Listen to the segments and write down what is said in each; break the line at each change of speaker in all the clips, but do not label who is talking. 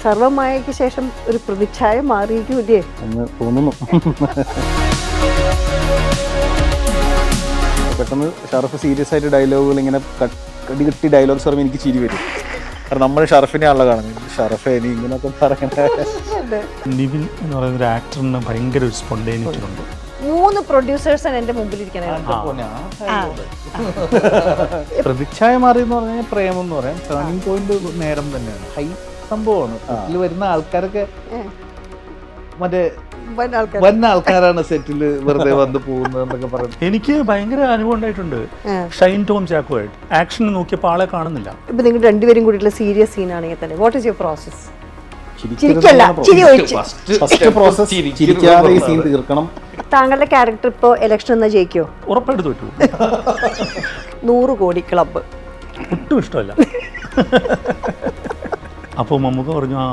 സർവമായയ്ക്ക് ശേഷം ഒരു പ്രതിച്ഛായ മാറിയിരിക്കൂല്ലേ
എന്ന് തോന്നുന്നു. പെട്ടെന്ന് ഷറഫ് സീരിയസ് ആയിട്ട് ഡയലോഗുകൾ ഇങ്ങനെ കടി ഡയലോഗ്സ് പറയുമ്പോൾ എനിക്ക് ചിരി വരും. കാരണം നമ്മൾ ഷറഫിനെ ആണല്ലോ കാണുന്നത്. ഷറഫ് ഇനി ഇങ്ങനെയൊക്കെ പറയണേ.
നിവിൻ എന്ന് പറയുന്ന ഒരു ആക്ടറിന് ഭയങ്കര ഒരു സ്പോണ്ടേനിറ്റി ഉണ്ട്.
3 പ്രൊഡ്യൂസേഴ്സാണ് എൻ്റെ മുമ്പിലിരിക്കണേ.
പ്രതിച്ഛായ മാറി എന്ന് പറഞ്ഞാൽ പ്രേമം എന്ന് പറയാം. ടേണിംഗ് പോയിന്റ് നേരം തന്നെയാണ്. ഹൈ സംഭവമാണ്. ഇതിൽ വരുന്ന ആൾക്കാരൊക്കെ മറ്റേ വൻ ആൾക്കാരാണ് സെറ്റിൽ വെറുതെ വന്ന് പോകുന്നത് എന്നൊക്കെ പറയുന്നത്.
എനിക്ക് ഭയങ്കര അനുഭവം ഉണ്ടായിട്ടുണ്ട് ഷൈൻ ടോം ചാക്കോയായിട്ട്. ആക്ഷൻ നോക്കിയപ്പോൾ ആളെ കാണുന്നില്ല.
ഇപ്പൊ നിങ്ങൾ രണ്ടുപേരും കൂടിയിട്ടുള്ള സീരിയസ് സീൻ ആണെങ്കിൽ തന്നെ വാട്ട് ഈസ് യുവർ പ്രോസസ്?
ചിരിക്കാതെ ഈ സീൻ തീർക്കണം.
താങ്കളുടെ ക്യാരക്ടർ ഇപ്പോൾ ഇലക്ഷൻ എന്നാ ജയിക്കോ?
ഉറപ്പായിട്ട് തോറ്റു.
100 കോടി ക്ലബ്ബ്
ഒട്ടും ഇഷ്ടമല്ല. അപ്പോൾ മമ്മൂക്ക പറഞ്ഞു, ആ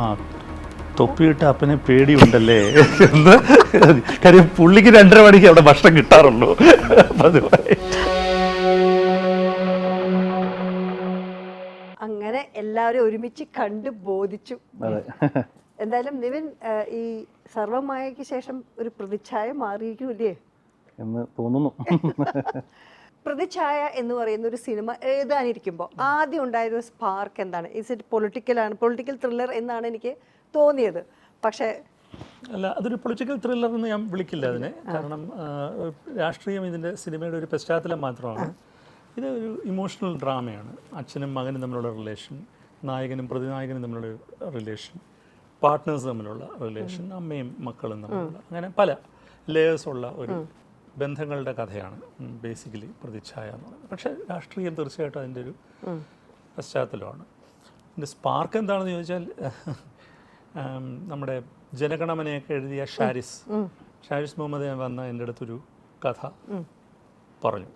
തൊപ്പിയിട്ട് അപ്പനെ പേടിയുണ്ടല്ലേ എന്ന്. കാര്യം പുള്ളിക്ക് 2:30 മണിക്ക് അവിടെ ഭക്ഷണം കിട്ടാറുള്ളൂ.
അങ്ങനെ എല്ലാവരും ഒരുമിച്ച് കണ്ടു ബോധിച്ചു. എന്തായാലും നിവിൻ, ഈ സർവമായയ്ക്ക് ശേഷം ഒരു പ്രതിച്ഛായ മാറിയിരിക്കൂല്ലേ
എന്ന് തോന്നുന്നു.
പ്രതിച്ഛായ എന്ന് പറയുന്ന ഒരു സിനിമ എഴുതാനിരിക്കുമ്പോൾ ആദ്യം ഉണ്ടായൊരു സ്പാർക്ക് എന്താണ്? ഇസ് ഇറ്റ് പൊളിറ്റിക്കലാണ്, പൊളിറ്റിക്കൽ ത്രില്ലർ എന്നാണ് എനിക്ക് തോന്നിയത്. പക്ഷേ
അല്ല, അതൊരു പൊളിറ്റിക്കൽ ത്രില്ലർ എന്ന് ഞാൻ വിളിക്കില്ല അതിനെ. കാരണം രാഷ്ട്രീയം ഇതിൻ്റെ സിനിമയുടെ ഒരു പശ്ചാത്തലം മാത്രമാണ്. ഇത് ഒരു ഇമോഷണൽ ഡ്രാമയാണ്. അച്ഛനും മകനും തമ്മിലുള്ള റിലേഷൻ, നായകനും പ്രതിനായകനും തമ്മിലുള്ള റിലേഷൻ, പാർട്ട്നേഴ്സ് തമ്മിലുള്ള റിലേഷൻ, അമ്മയും മക്കളും തമ്മിലുള്ള, അങ്ങനെ പല ലേയേഴ്സുള്ള ഒരു ബന്ധങ്ങളുടെ കഥയാണ് ബേസിക്കലി പ്രതിച്ഛായ എന്ന് പറയുന്നത്. പക്ഷേ രാഷ്ട്രീയം തീർച്ചയായിട്ടും അതിൻ്റെ ഒരു പശ്ചാത്തലമാണ്. ഇതിൻ്റെ സ്പാർക്ക് എന്താണെന്ന് ചോദിച്ചാൽ, നമ്മുടെ ജനഗണമനയൊക്കെ എഴുതിയ ഷാരിസ് മുഹമ്മദ് വന്ന എൻ്റെ അടുത്തൊരു കഥ പറഞ്ഞു.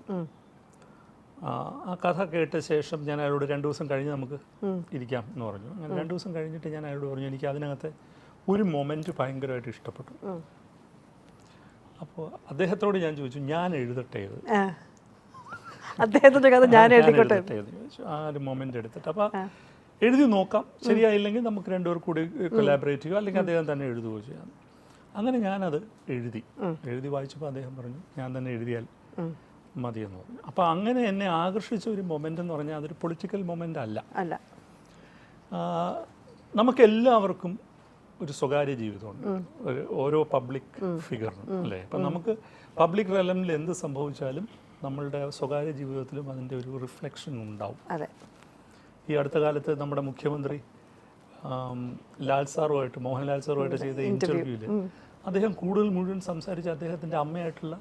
ആ കഥ കേട്ട ശേഷം ഞാൻ അയാളോട് 2 ദിവസം കഴിഞ്ഞ് നമുക്ക് ഇരിക്കാം എന്ന് പറഞ്ഞു. അങ്ങനെ 2 ദിവസം കഴിഞ്ഞിട്ട് ഞാൻ അയാളോട് പറഞ്ഞു, എനിക്ക് അതിനകത്തെ ഒരു മൊമെൻറ്റ് ഭയങ്കരമായിട്ട് ഇഷ്ടപ്പെട്ടു. അപ്പോൾ അദ്ദേഹത്തോട് ഞാൻ ചോദിച്ചു, ഞാൻ എഴുതട്ടെ ഇത്,
അദ്ദേഹത്തിൻ്റെ കഥ ഞാൻ എഴുതിക്കോട്ടെ
എന്ന് ചോദിച്ചു. ആ ഒരു മൊമെൻ്റ് എടുത്തിട്ട് അപ്പോൾ എഴുതി നോക്കാം, ശരിയായില്ലെങ്കിൽ നമുക്ക് 2 പേർ കൂടി കൊലാബറേറ്റ് ചെയ്യുക, അല്ലെങ്കിൽ അദ്ദേഹം തന്നെ എഴുതുകയോ ചെയ്യാം. അങ്ങനെ ഞാനത് എഴുതി വായിച്ചപ്പോൾ അദ്ദേഹം പറഞ്ഞു, ഞാൻ തന്നെ എഴുതിയാൽ മതിയെന്ന് പറഞ്ഞു. അപ്പോൾ അങ്ങനെ എന്നെ ആകർഷിച്ച ഒരു മൊമെൻ്റ് എന്ന് പറഞ്ഞാൽ അതൊരു പൊളിറ്റിക്കൽ മൊമെൻ്റ് അല്ല. നമുക്കെല്ലാവർക്കും ഒരു സ്വകാര്യ ജീവിതമുണ്ട്, ഓരോ പബ്ലിക് ഫിഗറിനും, അല്ലേ? അപ്പം നമുക്ക് പബ്ലിക് റെലമിൽ എന്ത് സംഭവിച്ചാലും നമ്മളുടെ സ്വകാര്യ ജീവിതത്തിലും അതിൻ്റെ ഒരു റിഫ്ലക്ഷൻ ഉണ്ടാവും. ഈ അടുത്ത കാലത്ത് നമ്മുടെ മുഖ്യമന്ത്രി മോഹൻലാൽ സാറുമായിട്ട് ചെയ്ത ഇൻ്റർവ്യൂവിൽ അദ്ദേഹം മുഴുവൻ സംസാരിച്ച അദ്ദേഹത്തിൻ്റെ അമ്മയായിട്ടുള്ള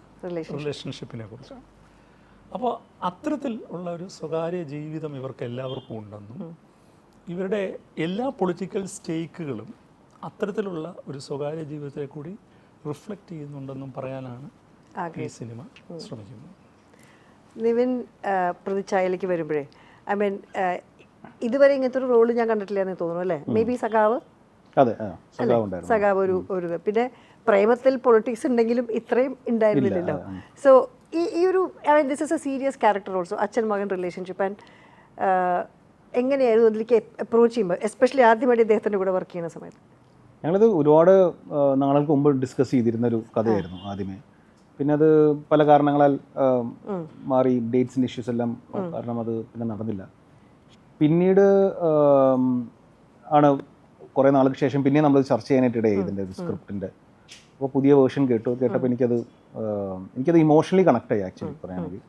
റിലേഷൻഷിപ്പിനെ കുറിച്ചാണ്. അപ്പോൾ അത്തരത്തിൽ ഉള്ള ഒരു സ്വകാര്യ ജീവിതം ഇവർക്ക് എല്ലാവർക്കും ഉണ്ടെന്നും ഇവരുടെ എല്ലാ പൊളിറ്റിക്കൽ സ്റ്റേക്കുകളും അത്തരത്തിലുള്ള ഒരു സ്വകാര്യ ജീവിതത്തെ കൂടി റിഫ്ലക്റ്റ് ചെയ്യുന്നുണ്ടെന്നും പറയാനാണ് ഈ സിനിമ ശ്രമിക്കുന്നത്.
നിവിൻ പ്രതിച്ഛായയിലേക്ക് വരുമ്പോഴേ, ഐ മീൻ ഇതുവരെ ഇങ്ങനത്തെ ഒരു റോള് ഞാൻ കണ്ടിട്ടില്ല എന്ന് തോന്നുന്നു, അല്ലേ? മേ ബി സഖാവ് ഒരു പിന്നെ പ്രേമത്തിൽ പൊളിറ്റിക്സ് ഉണ്ടെങ്കിലും ഇത്രയും ഉണ്ടായിരുന്നില്ലല്ലോ. സോ ഈ ഒരു this is A serious character also, അച്ഛൻ മകൻ റിലേഷൻഷിപ്പ്. ആൻഡ് എങ്ങനെയായിരുന്നു അതിലേക്ക് അപ്രോച്ച് ചെയ്യുമ്പോൾ, എസ്പെഷ്യലി ആദ്യമായിട്ട് ഇദ്ദേഹത്തിൻ്റെ കൂടെ വർക്ക് ചെയ്യുന്ന സമയത്ത്?
ഞങ്ങളിത് ഒരുപാട് നാളുകൾക്ക് മുമ്പ് ഡിസ്കസ് ചെയ്തിരുന്നൊരു കഥയായിരുന്നു ആദ്യമേ. പിന്നെ അത് പല കാരണങ്ങളാൽ മാറി, ഡേറ്റ്സിൻ്റെ ഇഷ്യൂസ് എല്ലാം കാരണം അത് പിന്നെ നടന്നില്ല. പിന്നീട് ആണ് കുറേ നാൾക്ക് ശേഷം പിന്നെ നമ്മൾ ചർച്ച ചെയ്യാനായിട്ട് ഇടയായി ഇതിൻ്റെ ഒരു സ്ക്രിപ്റ്റിൻ്റെ. അപ്പോൾ പുതിയ വേർഷൻ കേട്ടപ്പോൾ എനിക്കത് ഇമോഷണലി കണക്ട് ആയി. ആക്ച്വലി പറയുകയാണെങ്കിൽ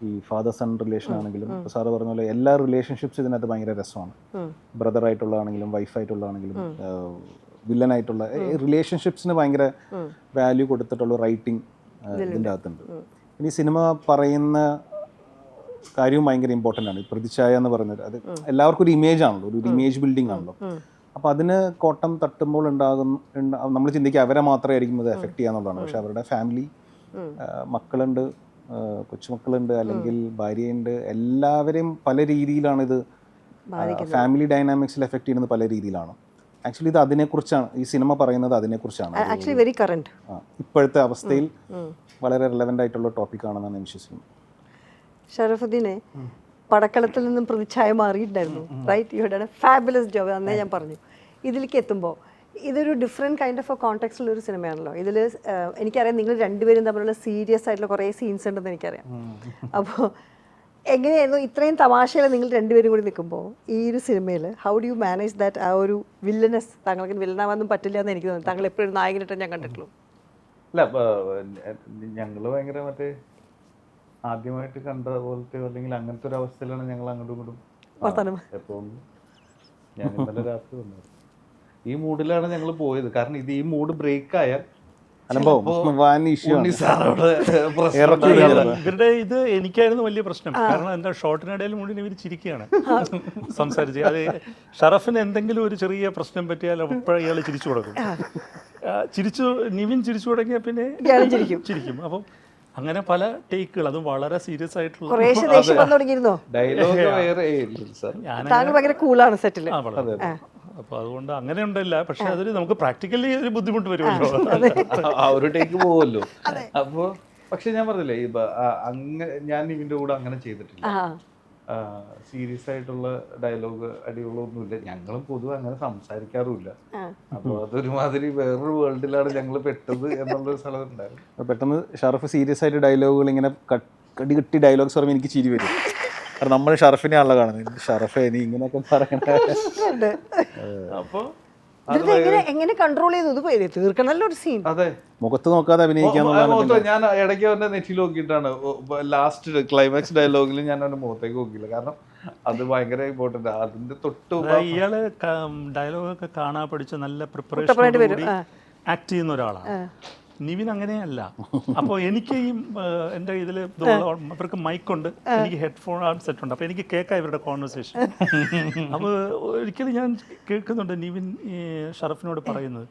ഈ ഫാദർ സൺ റിലേഷൻ ആണെങ്കിലും ഇപ്പോൾ സാറ് പറഞ്ഞ പോലെ എല്ലാ റിലേഷൻഷിപ്സ് ഇതിനകത്ത് ഭയങ്കര രസമാണ്. ബ്രദറായിട്ടുള്ളതാണെങ്കിലും വൈഫായിട്ടുള്ളതാണെങ്കിലും വില്ലനായിട്ടുള്ള റിലേഷൻഷിപ്സിന് ഭയങ്കര വാല്യൂ കൊടുത്തിട്ടുള്ള റൈറ്റിംഗ് ഇതിൻ്റെ അകത്തുണ്ട്. ഇനി സിനിമ പറയുന്ന കാര്യവും ഭയങ്കര ഇമ്പോർട്ടൻ്റ് ആണ്. പ്രതിച്ഛായ എന്ന് പറയുന്നത് അത് എല്ലാവർക്കും ഒരു ഇമേജ് ആണല്ലോ, ഒരു ഇമേജ് ബിൽഡിംഗ് ആണല്ലോ. അപ്പോൾ അതിന് കോട്ടം തട്ടുമ്പോൾ നമ്മൾ ചിന്തിക്കുക അവരെ മാത്രമേ ആയിരിക്കും അത് എഫക്റ്റ് ചെയ്യാന്നുള്ളതാണ്. പക്ഷെ അവരുടെ ഫാമിലി, മക്കളുണ്ട്, കൊച്ചുമക്കളുണ്ട്, അല്ലെങ്കിൽ ഭാര്യയുണ്ട്, എല്ലാവരെയും പല രീതിയിലാണ് ഇത് ഫാമിലി ഡൈനാമിക്സിൽ എഫക്റ്റ് ചെയ്യുന്നത്, പല രീതിയിലാണ്. ആക്ച്വലി ഇത് അതിനെക്കുറിച്ചാണ് ഈ സിനിമ പറയുന്നത്, അതിനെക്കുറിച്ചാണ്.
വെരി കറന്റ്
ഇപ്പോഴത്തെ അവസ്ഥയിൽ വളരെ റിലവൻ്റ് ആയിട്ടുള്ള ടോപ്പിക്കാണെന്നാണ് ഞാൻ വിശ്വസിക്കുന്നത്.
ഷറഫുദ്ദീനെ, പടക്കളത്തിൽ നിന്നും പ്രതിച്ഛായ മാറിയിട്ടുണ്ടായിരുന്നു, right? You had a fabulous job. അന്നേ ഞാൻ പറഞ്ഞു ഇതിലേക്ക് എത്തുമ്പോൾ ഇതൊരു ഡിഫറെൻറ്റ് കൈൻഡ് ഓഫ് എ കോണ്ടെക്സ്റ്റുള്ള ഒരു സിനിമയാണല്ലോ. ഇതിൽ എനിക്കറിയാം നിങ്ങൾ രണ്ടുപേരും തമ്മിലുള്ള സീരിയസ് ആയിട്ടുള്ള കുറേ സീൻസ് ഉണ്ടെന്ന് എനിക്കറിയാം. അപ്പോൾ എങ്ങനെയായിരുന്നു ഇത്രയും തമാശയിൽ നിങ്ങൾ രണ്ടുപേരും കൂടി നിൽക്കുമ്പോൾ ഈ ഒരു സിനിമയിൽ how do you manage that ആ ഒരു വില്ലനസ്? താങ്കൾക്ക് വില്ലനാവാനൊന്നും പറ്റില്ല എന്ന് എനിക്ക് തോന്നുന്നു. താങ്കൾ എപ്പോഴും നായകനായിട്ട് ഞാൻ കണ്ടിട്ടുള്ളൂ.
അല്ല ഞങ്ങൾ ഭയങ്കര മറ്റേ ആദ്യമായിട്ട് കണ്ട പോലത്തെ അല്ലെങ്കിൽ അങ്ങനത്തെ ഒരു അവസ്ഥയിലാണ് ഞങ്ങൾ അങ്ങോട്ടും ഇങ്ങോട്ടും എപ്പോഴും. ഞാൻ ഇന്നലെ രാത്രി വന്നത് ഈ മൂഡിലാണ് ഞങ്ങൾ പോയത്. കാരണം ഇത് ഈ മൂഡ് ബ്രേക്ക് ആയാൽ
ഇവരുടെ ഇത് എനിക്കായിരുന്നു വലിയ പ്രശ്നം. കാരണം എന്താ ഷോട്ടിനിടയിൽ മുഴുവൻ ഇവർ ചിരിക്കുകയാണ് സംസാരിച്ച്. അത് ഷറഫിന് എന്തെങ്കിലും ഒരു ചെറിയ പ്രശ്നം പറ്റിയാൽ അപ്പോഴും ഇയാൾ ചിരിച്ചു കൊടുക്കും. നിവിൻ ചിരിച്ചു തുടങ്ങിയാൽ പിന്നെ ചിരിക്കും. അപ്പം അങ്ങനെ പല ടേക്കുകൾ, അതും വളരെ സീരിയസ് ആയിട്ടുള്ള
ഡയലോഗ് വേറെ.
ഭയങ്കര കൂളാണ് സെറ്റിൽ.
അപ്പൊ അതുകൊണ്ട് അങ്ങനെ ഉണ്ടല്ല. പക്ഷെ അതൊരു നമുക്ക് പ്രാക്ടിക്കലി ഒരു ബുദ്ധിമുട്ട് വരുമല്ലോ,
ആ ഒരു ടേക്ക് പോവല്ലോ. അപ്പൊ പക്ഷെ ഞാൻ പറഞ്ഞില്ലേ ഞാൻ ഇവന്റെ കൂടെ അങ്ങനെ ചെയ്തിട്ടില്ല. സീരിയസ് ആയിട്ടുള്ള ഡയലോഗ് അടികളൊന്നുമില്ല. ഞങ്ങളും പൊതുവെ അങ്ങനെ സംസാരിക്കാറുമില്ല. അപ്പൊ അതൊരുമാതിരി വേറൊരു വേൾഡിലാണ് ഞങ്ങൾ പെട്ടത് എന്നുള്ളൊരു സ്ഥലം ഉണ്ടായിരുന്നു.
പെട്ടെന്ന് ഷറഫ് സീരിയസ് ആയിട്ട് ഡയലോഗുകൾ ഇങ്ങനെ കടി കെട്ടി ഡയലോഗ്സ് പറയുമ്പോൾ എനിക്ക് ചിരി വരും. കാരണം നമ്മൾ ഷറഫിനെ ആണല്ലോ കാണുന്നത്. ഷറഫെ നീ ഇങ്ങനെയൊക്കെ പറയണേ.
അപ്പൊ
എങ്ങനെ കൺട്രോൾ ചെയ്തു തീർക്കണല്ലോ ഒരു സീൻ.
അതെ,
മുഖത്ത് നോക്കാതെ അഭിനയിക്കാന്നുള്ള.
ഞാൻ ഇടയ്ക്ക് അവന്റെ നെറ്റിൽ നോക്കിയിട്ടാണ് ലാസ്റ്റ് ക്ലൈമാക്സ് ഡയലോഗിൽ ഞാൻ അവന്റെ മുഖത്തേക്ക് നോക്കിയില്ല. കാരണം അത് ഭയങ്കര ഇമ്പോർട്ടന്റ്. അതിന്റെ തൊട്ട്
ഇയാള് ഡയലോഗൊക്കെ കാണാൻ പഠിച്ച നല്ല പ്രിപ്പറേഷൻ ആക്ട് ചെയ്യുന്ന ഒരാളാണ്. നിവിൻ അങ്ങനെയല്ല. അപ്പോൾ എനിക്ക് ഈ എൻ്റെ ഇതിൽ ഇവർക്ക് മൈക്കുണ്ട്, എനിക്ക് ഹെഡ്ഫോൺ സെറ്റ് ഉണ്ട്. അപ്പോൾ എനിക്ക് കേൾക്കാം ഇവരുടെ കോൺവെർസേഷൻ. അപ്പോൾ ഒരിക്കലും ഞാൻ കേൾക്കുന്നുണ്ട് നിവിൻ ഈ ഷറഫിനോട് പറയുന്നത്,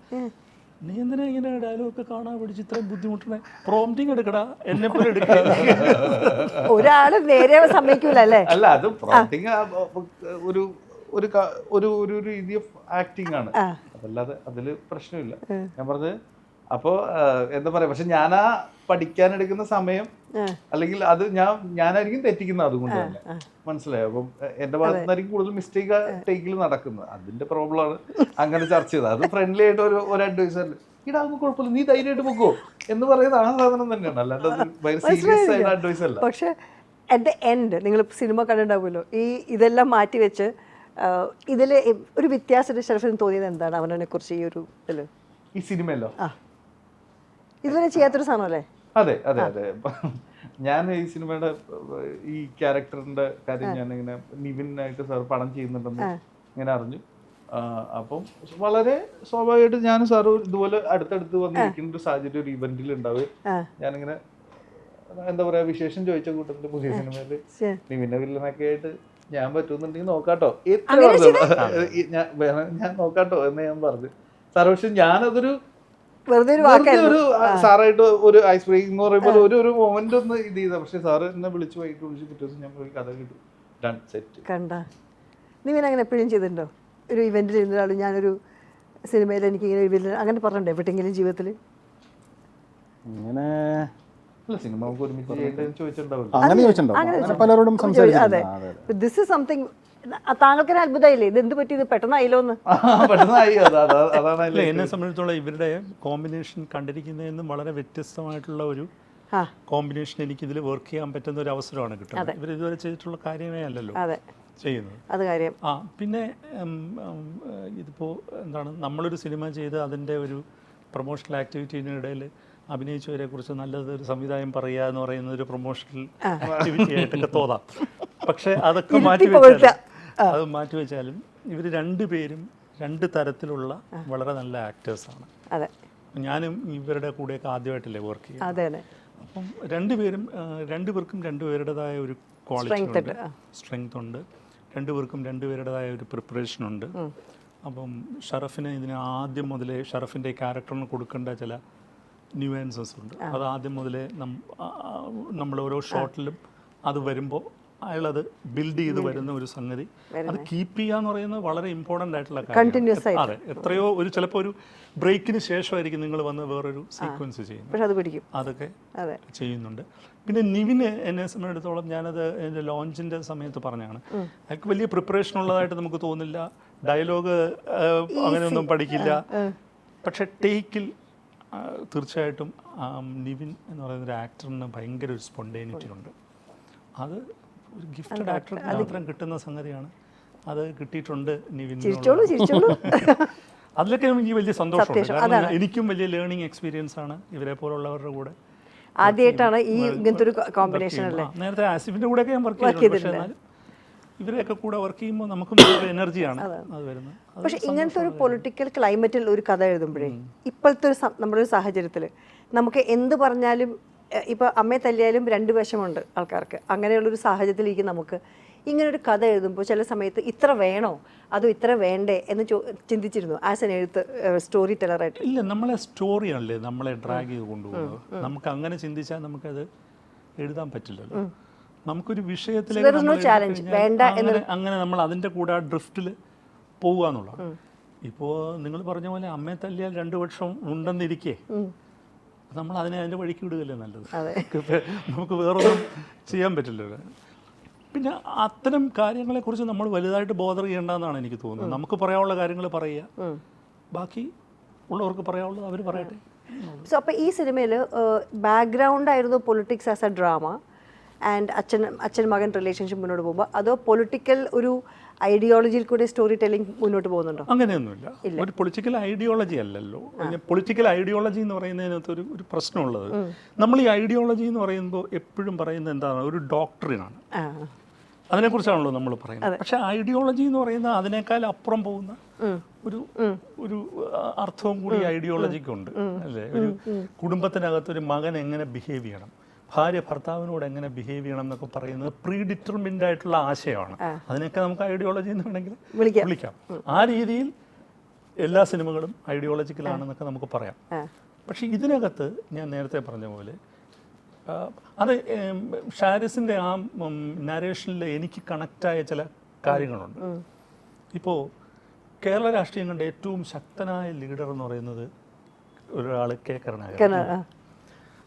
നീ എന്തിനാ ഇങ്ങനെ ഡയലോഗൊക്കെ കാണാൻ പഠിച്ച് ഇത്രയും ബുദ്ധിമുട്ടണേ, പ്രോംപ്റ്റിങ് എടുക്കടാ, എന്നെ പോലെ എടുക്കുക.
ഒരാള് നേരെ സമ്മതിക്കൂലല്ലേ?
അല്ല, അത് പ്രോംപ്റ്റിങ് ഒരു ഒരു ഒരു രീതി ഓഫ് ആക്ടിങ് ആണ്. അതല്ലാതെ അതില് പ്രശ്നമില്ല. ഞാൻ പറഞ്ഞത് അപ്പോൾ എന്താ പറയാ, പക്ഷെ ഞാനാ പഠിക്കാനെടുക്കുന്ന സമയം അല്ലെങ്കിൽ അത് ഞാനായിരിക്കും തെറ്റിക്കുന്നത്. അതുകൊണ്ട് തന്നെ മനസ്സിലായോ? അപ്പം എന്റെ ഭാഗത്തു നിന്നായിരിക്കും കൂടുതൽ മിസ്റ്റേക്ക് ടേക്കിൽ നടക്കുന്നത്. അതിന്റെ പ്രോബ്ലമാണ് അങ്ങനെ ചർച്ച ചെയ്തത്. അത് ഫ്രണ്ട്ലി ആയിട്ട് ഒരു അഡ്വൈസർ, ഇടാകുമ്പോൾ കുഴപ്പമില്ല, നീ ധൈര്യമായിട്ട് പോക്കോ എന്ന് പറയുന്നത് ആ സാധനം തന്നെയാണ്. അല്ലാണ്ട് ഭയങ്കര സീരിയസ് ആയിട്ട് അഡ്വൈസ് അല്ല.
പക്ഷെ അറ്റ് ദ എൻഡ് നിങ്ങൾ സിനിമ കണ്ടിട്ടുണ്ടാവുമല്ലോ, ഇതെല്ലാം മാറ്റി വെച്ച് ഇതിൽ ഒരു വ്യത്യാസമായിട്ട് ഷറഫിന് തോന്നിയത് എന്താണ് അവനെ കുറിച്ച് ഈ ഒരു ഇതിൽ?
ഈ സിനിമയല്ലോ
ഇതുവരെ ചെയ്യാത്തൊരു സാധനമല്ലേ?
അതെ അതെ അതെ. ഞാൻ ഈ സിനിമയുടെ ഈ ക്യാരക്ടറിന്റെ കാര്യം ഞാനിങ്ങനെ നിവിനായിട്ട് സാർ പടം ചെയ്യുന്നുണ്ടെന്ന് ഇങ്ങനെ അറിഞ്ഞു. അപ്പം വളരെ സ്വാഭാവികമായിട്ട് ഞാൻ സാറ് ഇതുപോലെ അടുത്തടുത്ത് വന്നിരിക്കുന്ന ഒരു സാഹചര്യം ഒരു ഇവന്റിൽ ഉണ്ടാവുകയും ഞാനിങ്ങനെ എന്താ പറയാ വിശേഷം ചോദിച്ച കൂട്ടത്തില് പുതിയ സിനിമയില് നിവിന്റെ വില്ലനൊക്കെ ആയിട്ട് ഞാൻ പറ്റുന്നുണ്ടെങ്കിൽ നോക്കാട്ടോ, ഞാൻ നോക്കാട്ടോ എന്ന് ഞാൻ പറഞ്ഞു. സാറ് പക്ഷെ ഞാനതൊരു ഒരു സാറായിട്ട് ഒരു ഐസ് ബ്രേക്കിംഗ് എന്ന് പറയുമ്പോൾ ഒരു മൊമെന്റ് ഒന്ന് ഇത് ചെയ്ത. പക്ഷെ സാറ് എന്നെ വിളിച്ചു വൈകിട്ട് വിളിച്ച് പിറ്റേ ദിവസം ഞാൻ പോയി കഥ കിട്ടും ഡൺ സെറ്റ്.
കണ്ട നീ അങ്ങനെ എപ്പോഴും ചെയ്തിട്ടുണ്ടോ? ഒരു ഇവന്റിൽ ഇരുന്നാലും ഞാനൊരു സിനിമയിൽ എനിക്ക് ഇങ്ങനെ ഒരു അങ്ങനെ പറഞ്ഞിട്ടുണ്ടോ എവിടെയെങ്കിലും ജീവിതത്തിൽ?
അങ്ങനെ
സിനിമ നമുക്ക് ഒരുമിച്ച് ചെയ്യേണ്ടതെന്ന് ചോദിച്ചിട്ടുണ്ടാവില്ല.
അതെ, ദിസ് ഈസ് സംതിങ്. താങ്കൾക്കൊരു അത്ഭുതമായില്ലേ ഇത് എന്ത് പറ്റി, ഇത് പെട്ടെന്നായില്ലോ എന്ന്?
എന്നെ സംബന്ധിച്ചിടത്തോളം ഇവരുടെ കോമ്പിനേഷൻ കണ്ടിരിക്കുന്നതിൽ വളരെ വ്യത്യസ്തമായിട്ടുള്ള ഒരു കോമ്പിനേഷൻ എനിക്കിതിൽ വർക്ക് ചെയ്യാൻ പറ്റുന്ന ഒരു അവസരമാണ് കിട്ടുന്നത്. ഇവർ ഇതുവരെ ചെയ്തിട്ടുള്ള കാര്യമേ അല്ലല്ലോ ചെയ്യുന്നത്. പിന്നെ ഇതിപ്പോൾ എന്താണ്, നമ്മളൊരു സിനിമ ചെയ്ത് അതിൻ്റെ ഒരു പ്രൊമോഷണൽ ആക്ടിവിറ്റീനിടയിൽ അഭിനയിച്ചവരെ കുറിച്ച് നല്ലതൊരു സംവിധാനം പറയുക എന്ന് പറയുന്നത് ഒരു പ്രൊമോഷണൽ ആക്ടിവിറ്റി ആയിട്ടൊക്കെ തോന്നാം. പക്ഷെ അതൊക്കെ മാറ്റിവെച്ചാലും ഇവർ രണ്ടുപേരും രണ്ട് തരത്തിലുള്ള വളരെ നല്ല ആക്ടേഴ്സാണ്. ഞാനും ഇവരുടെ കൂടെയൊക്കെ ആദ്യമായിട്ടല്ലേ വർക്ക് ചെയ്യുന്നത്. അപ്പം രണ്ടുപേർക്കും രണ്ടുപേരുടേതായ ഒരു ക്വാളിറ്റി ഉണ്ട്, സ്ട്രെങ്ത് ഉണ്ട്. രണ്ടുപേർക്കും രണ്ടുപേരുടേതായ ഒരു പ്രിപ്പറേഷൻ ഉണ്ട്. അപ്പം ഷറഫിന് ഇതിന് ആദ്യം മുതലേ ഷറഫിൻ്റെ ക്യാരക്ടറിന് കൊടുക്കേണ്ട ചില ന്യൂവാൻസസ് ഉണ്ട്. അത് ആദ്യം മുതലേ നമ്മൾ ഓരോ ഷോട്ടിലും അത് വരുമ്പോൾ അയാളത് ബിൽഡ് ചെയ്ത് വരുന്ന ഒരു സംഗതി, അത് കീപ്പ് ചെയ്യുക എന്ന് പറയുന്നത് വളരെ ഇമ്പോർട്ടൻ്റ് ആയിട്ടുള്ള കാര്യം. അതെ, എത്രയോ ചിലപ്പോൾ ഒരു ബ്രേക്കിന് ശേഷമായിരിക്കും നിങ്ങൾ വന്ന് വേറൊരു സീക്വൻസ് ചെയ്യുന്നത്, അതൊക്കെ ചെയ്യുന്നുണ്ട്. പിന്നെ നിവിന് എന്നെ സംബന്ധിച്ചിടത്തോളം ഞാനത് എൻ്റെ ലോഞ്ചിൻ്റെ സമയത്ത് പറഞ്ഞാണ്, അയാൾക്ക് വലിയ പ്രിപ്പറേഷൻ ഉള്ളതായിട്ട് നമുക്ക് തോന്നില്ല. ഡയലോഗ് അങ്ങനെയൊന്നും പഠിക്കില്ല. പക്ഷെ ടേക്കിൽ തീർച്ചയായിട്ടും നിവിൻ എന്ന് പറയുന്ന ഒരു ആക്ടറിന് ഭയങ്കര ഒരു സ്പോണ്ടേനിറ്റി ഉണ്ട്. അത് ഒരു ഗിഫ്റ്റഡ് ആക്ടർക്ക് മാത്രം കിട്ടുന്ന സംഗതിയാണ്. അത് കിട്ടിയിട്ടുണ്ട് നിവിൻ. അതിലൊക്കെ എനിക്ക് വലിയ സന്തോഷമുണ്ട്. കാരണം എനിക്കും വലിയ ലേണിംഗ് എക്സ്പീരിയൻസ് ആണ് ഇവരെ പോലുള്ളവരുടെ കൂടെ.
ആദ്യമായിട്ടാണ് ഈ ഇങ്ങനത്തെ ഒരു കോമ്പിനേഷൻ അല്ലേ.
നേരത്തെ ആസിഫിന്റെ കൂടെ ഒക്കെ ഞാൻ വർക്ക് ചെയ്തിട്ടുണ്ട്. പക്ഷേ എന്നാലും ഇവരെയൊക്കെ കൂടെ വർക്ക് ചെയ്യുമ്പോൾ നമുക്കും എനർജിയാണ് അത് വരുന്നത്.
പക്ഷെ ഇങ്ങനത്തെ ഒരു പൊളിറ്റിക്കൽ ക്ലൈമറ്റിൽ ഒരു കഥ എഴുതുമ്പോഴേ ഇപ്പോഴത്തെ ഒരു നമ്മുടെ ഒരു സാഹചര്യത്തിൽ നമുക്ക് എന്ത് പറഞ്ഞാലും ഇപ്പോൾ അമ്മയെ തല്ലിയാലും രണ്ട് വശമുണ്ട് ആൾക്കാർക്ക്. അങ്ങനെയുള്ളൊരു സാഹചര്യത്തിലേക്ക് നമുക്ക് ഇങ്ങനൊരു കഥ എഴുതുമ്പോൾ ചില സമയത്ത് ഇത്ര വേണോ അതോ ഇത്ര വേണ്ടേ എന്ന് ചിന്തിച്ചിരുന്നു ആസ് എൻ എഴുത്ത് സ്റ്റോറി ടെലറായിട്ട്?
ഇല്ല, നമ്മളെ സ്റ്റോറിയാണല്ലേ നമ്മളെ ഡ്രാഗ് ചെയ്ത് കൊണ്ടുപോകുന്നത്. നമുക്ക് അങ്ങനെ ചിന്തിച്ചാൽ നമുക്കത് എഴുതാൻ പറ്റില്ലല്ലോ. നമുക്കൊരു വിഷയത്തിലേക്ക് അങ്ങനെ നമ്മൾ അതിൻ്റെ കൂടെ ആ ഡ്രിഫ്റ്റിൽ പോവുക എന്നുള്ളതാണ്. ഇപ്പോൾ നിങ്ങൾ പറഞ്ഞ പോലെ അമ്മയെ തല്ലിയാൽ 2 വർഷം ഉണ്ടെന്നിരിക്കേ നമ്മൾ അതിൻ്റെ വഴിക്ക് വിടുകയല്ലേ നല്ലത്. നമുക്ക് വേറൊന്നും ചെയ്യാൻ പറ്റില്ലല്ലോ. പിന്നെ അത്തരം കാര്യങ്ങളെക്കുറിച്ച് നമ്മൾ വലുതായിട്ട് ബോധർ ചെയ്യേണ്ടതെന്നാണ് എനിക്ക് തോന്നുന്നത്. നമുക്ക് പറയാനുള്ള കാര്യങ്ങൾ പറയുക, ബാക്കി ഉള്ളവർക്ക് പറയാനുള്ളത് അവർ പറയട്ടെ.
സോ അപ്പോൾ ഈ സിനിമയിൽ ബാക്ക്ഗ്രൗണ്ട് ആയിരുന്നു politics as A drama and അച്ഛൻ മകൻ റിലേഷൻഷിപ്പ് മുന്നോട്ട് പോകുമ്പോൾ, അതോ പൊളിറ്റിക്കൽ ഒരു ഐഡിയോളജിയിൽ കൂടെ സ്റ്റോറി ടെല്ലിംഗ് മുന്നോട്ട് പോകുന്നുണ്ടോ?
അങ്ങനെയൊന്നുമില്ല. ഒരു പൊളിറ്റിക്കൽ ഐഡിയോളജി അല്ലല്ലോ. പൊളിറ്റിക്കൽ ഐഡിയോളജി എന്ന് പറയുന്നതിനകത്ത് ഒരു പ്രശ്നമുള്ളത്, നമ്മൾ ഈ ഐഡിയോളജി എന്ന് പറയുമ്പോൾ എപ്പോഴും പറയുന്നത് എന്താണ്, ഒരു ഡോക്ട്രിനാണ്. അതിനെക്കുറിച്ചാണല്ലോ നമ്മൾ പറയുന്നത്. പക്ഷെ ഐഡിയോളജി എന്ന് പറയുന്നത് അതിനേക്കാൾ അപ്പുറം പോകുന്ന ഒരു അർത്ഥവും കൂടി ഐഡിയോളജിക്കുണ്ട് അല്ലേ. ഒരു കുടുംബത്തിനകത്ത് ഒരു മകൻ എങ്ങനെ ബിഹേവ് ചെയ്യണം, ഭാര്യ ഭർത്താവിനോട് എങ്ങനെ ബിഹേവ് ചെയ്യണം എന്നൊക്കെ പറയുന്നത് പ്രീ ഡിറ്റർമിൻഡ് ആയിട്ടുള്ള ആശയമാണ്. അതിനൊക്കെ നമുക്ക് ഐഡിയോളജി എന്ന് വേണമെങ്കിൽ വിളിക്കാം. ആ രീതിയിൽ എല്ലാ സിനിമകളും ഐഡിയോളജിക്കലാണെന്നൊക്കെ നമുക്ക് പറയാം. പക്ഷെ ഇതിനകത്ത് ഞാൻ നേരത്തെ പറഞ്ഞ പോലെ അത് ഷാരിസിൻ്റെ ആ നരേഷനിൽ എനിക്ക് കണക്റ്റായ ചില കാര്യങ്ങളുണ്ട്. ഇപ്പോൾ കേരള രാഷ്ട്രീയം കണ്ട ഏറ്റവും ശക്തനായ ലീഡർ എന്ന് പറയുന്നത് ഒരാൾ കെ കരുണാകരൻ.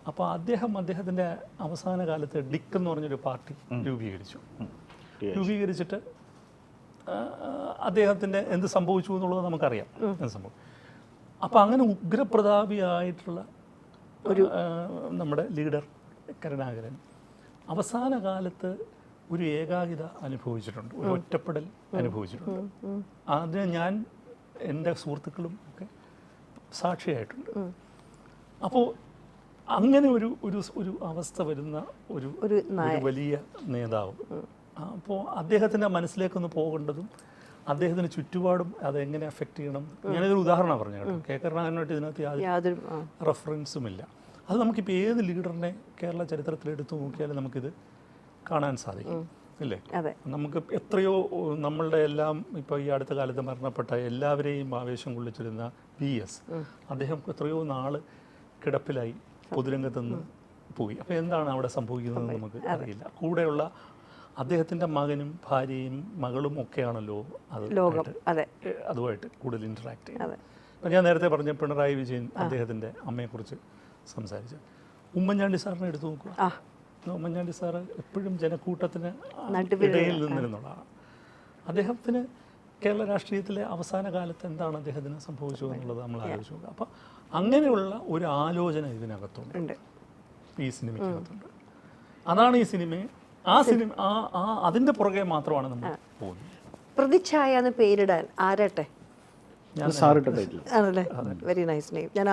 അപ്പോൾ അദ്ദേഹത്തിൻ്റെ അവസാന കാലത്ത് ഡിക്ക് എന്ന് പറഞ്ഞൊരു പാർട്ടി രൂപീകരിച്ചിട്ട് അദ്ദേഹത്തിൻ്റെ എന്ത് സംഭവിച്ചു എന്നുള്ളത് നമുക്കറിയാം എന്ത് സംഭവം. അപ്പോൾ അങ്ങനെ ഉഗ്രപ്രതാപിയായിട്ടുള്ള ഒരു നമ്മുടെ ലീഡർ കരുണാകരൻ അവസാന കാലത്ത് ഒരു ഏകാകിത അനുഭവിച്ചിട്ടുണ്ട്, ഒരു ഒറ്റപ്പെടൽ അനുഭവിച്ചിട്ടുണ്ട്. അതിന് ഞാൻ എൻ്റെ സുഹൃത്തുക്കളും ഒക്കെ സാക്ഷിയായിട്ടുണ്ട്. അപ്പോൾ അങ്ങനെ ഒരു അവസ്ഥ വരുന്ന ഒരു വലിയ നേതാവ്, അപ്പോൾ അദ്ദേഹത്തിൻ്റെ മനസ്സിലേക്കൊന്ന് പോകേണ്ടതും അദ്ദേഹത്തിന് ചുറ്റുപാടും അതെങ്ങനെ അഫക്റ്റ് ചെയ്യണം. ഞാനിതൊരു ഉദാഹരണം പറഞ്ഞു കേട്ടോ. കെ കരുണാകരനായിട്ട് ഇതിനകത്ത് യാതൊരു റെഫറൻസുമില്ല. അത് നമുക്കിപ്പോൾ ഏത് ലീഡറിനെ കേരള ചരിത്രത്തിൽ എടുത്തു നോക്കിയാലും നമുക്കിത് കാണാൻ സാധിക്കും അല്ലേ. നമുക്ക് എത്രയോ നമ്മളുടെ എല്ലാം ഇപ്പോൾ ഈ അടുത്ത കാലത്ത് മരണപ്പെട്ട എല്ലാവരെയും ആവേശം കൊള്ളിച്ചിരുന്ന VS, അദ്ദേഹം എത്രയോ നാൾ കിടപ്പിലായി പൊതുരംഗത്ത് നിന്ന് പോയി. അപ്പോൾ എന്താണ് അവിടെ സംഭവിക്കുന്നതെന്ന് നമുക്ക് അറിയില്ല. കൂടെയുള്ള അദ്ദേഹത്തിൻ്റെ മകനും ഭാര്യയും മകളും ഒക്കെയാണല്ലോ അതുമായിട്ട് കൂടുതൽ ഇൻറ്ററാക്ട് ചെയ്യുന്നത്. അപ്പം ഞാൻ നേരത്തെ പറഞ്ഞ പിണറായി വിജയൻ അദ്ദേഹത്തിൻ്റെ അമ്മയെക്കുറിച്ച് സംസാരിച്ചു. ഉമ്മൻചാണ്ടി സാറിനെ എടുത്തു നോക്കുക. ഉമ്മൻചാണ്ടി സാറ് എപ്പോഴും ജനക്കൂട്ടത്തിന് ഇടയിൽ നിന്നിരുന്നതാണ്. അദ്ദേഹത്തിന് കേരള രാഷ്ട്രീയത്തിലെ അവസാന കാലത്ത് എന്താണ് അദ്ദേഹത്തിന് സംഭവിച്ചു എന്നുള്ളത് നമ്മൾ ആലോചിച്ച് നോക്കുക. അപ്പം അങ്ങനെയുള്ള ഒരു ആലോചന ഇതിനകത്തുണ്ട്, ഈ സിനിമയ്ക്കകത്തുണ്ട്. അതാണ് ഈ സിനിമയെ അതിൻ്റെ പുറകെ മാത്രമാണ് നമ്മൾ പോകുന്നത്.
പ്രതിച്ഛായ എന്ന് പേരിടാൻ ആരട്ടെ? ആണല്ലേ, വെരി നൈസ് നെയിം. ഞാൻ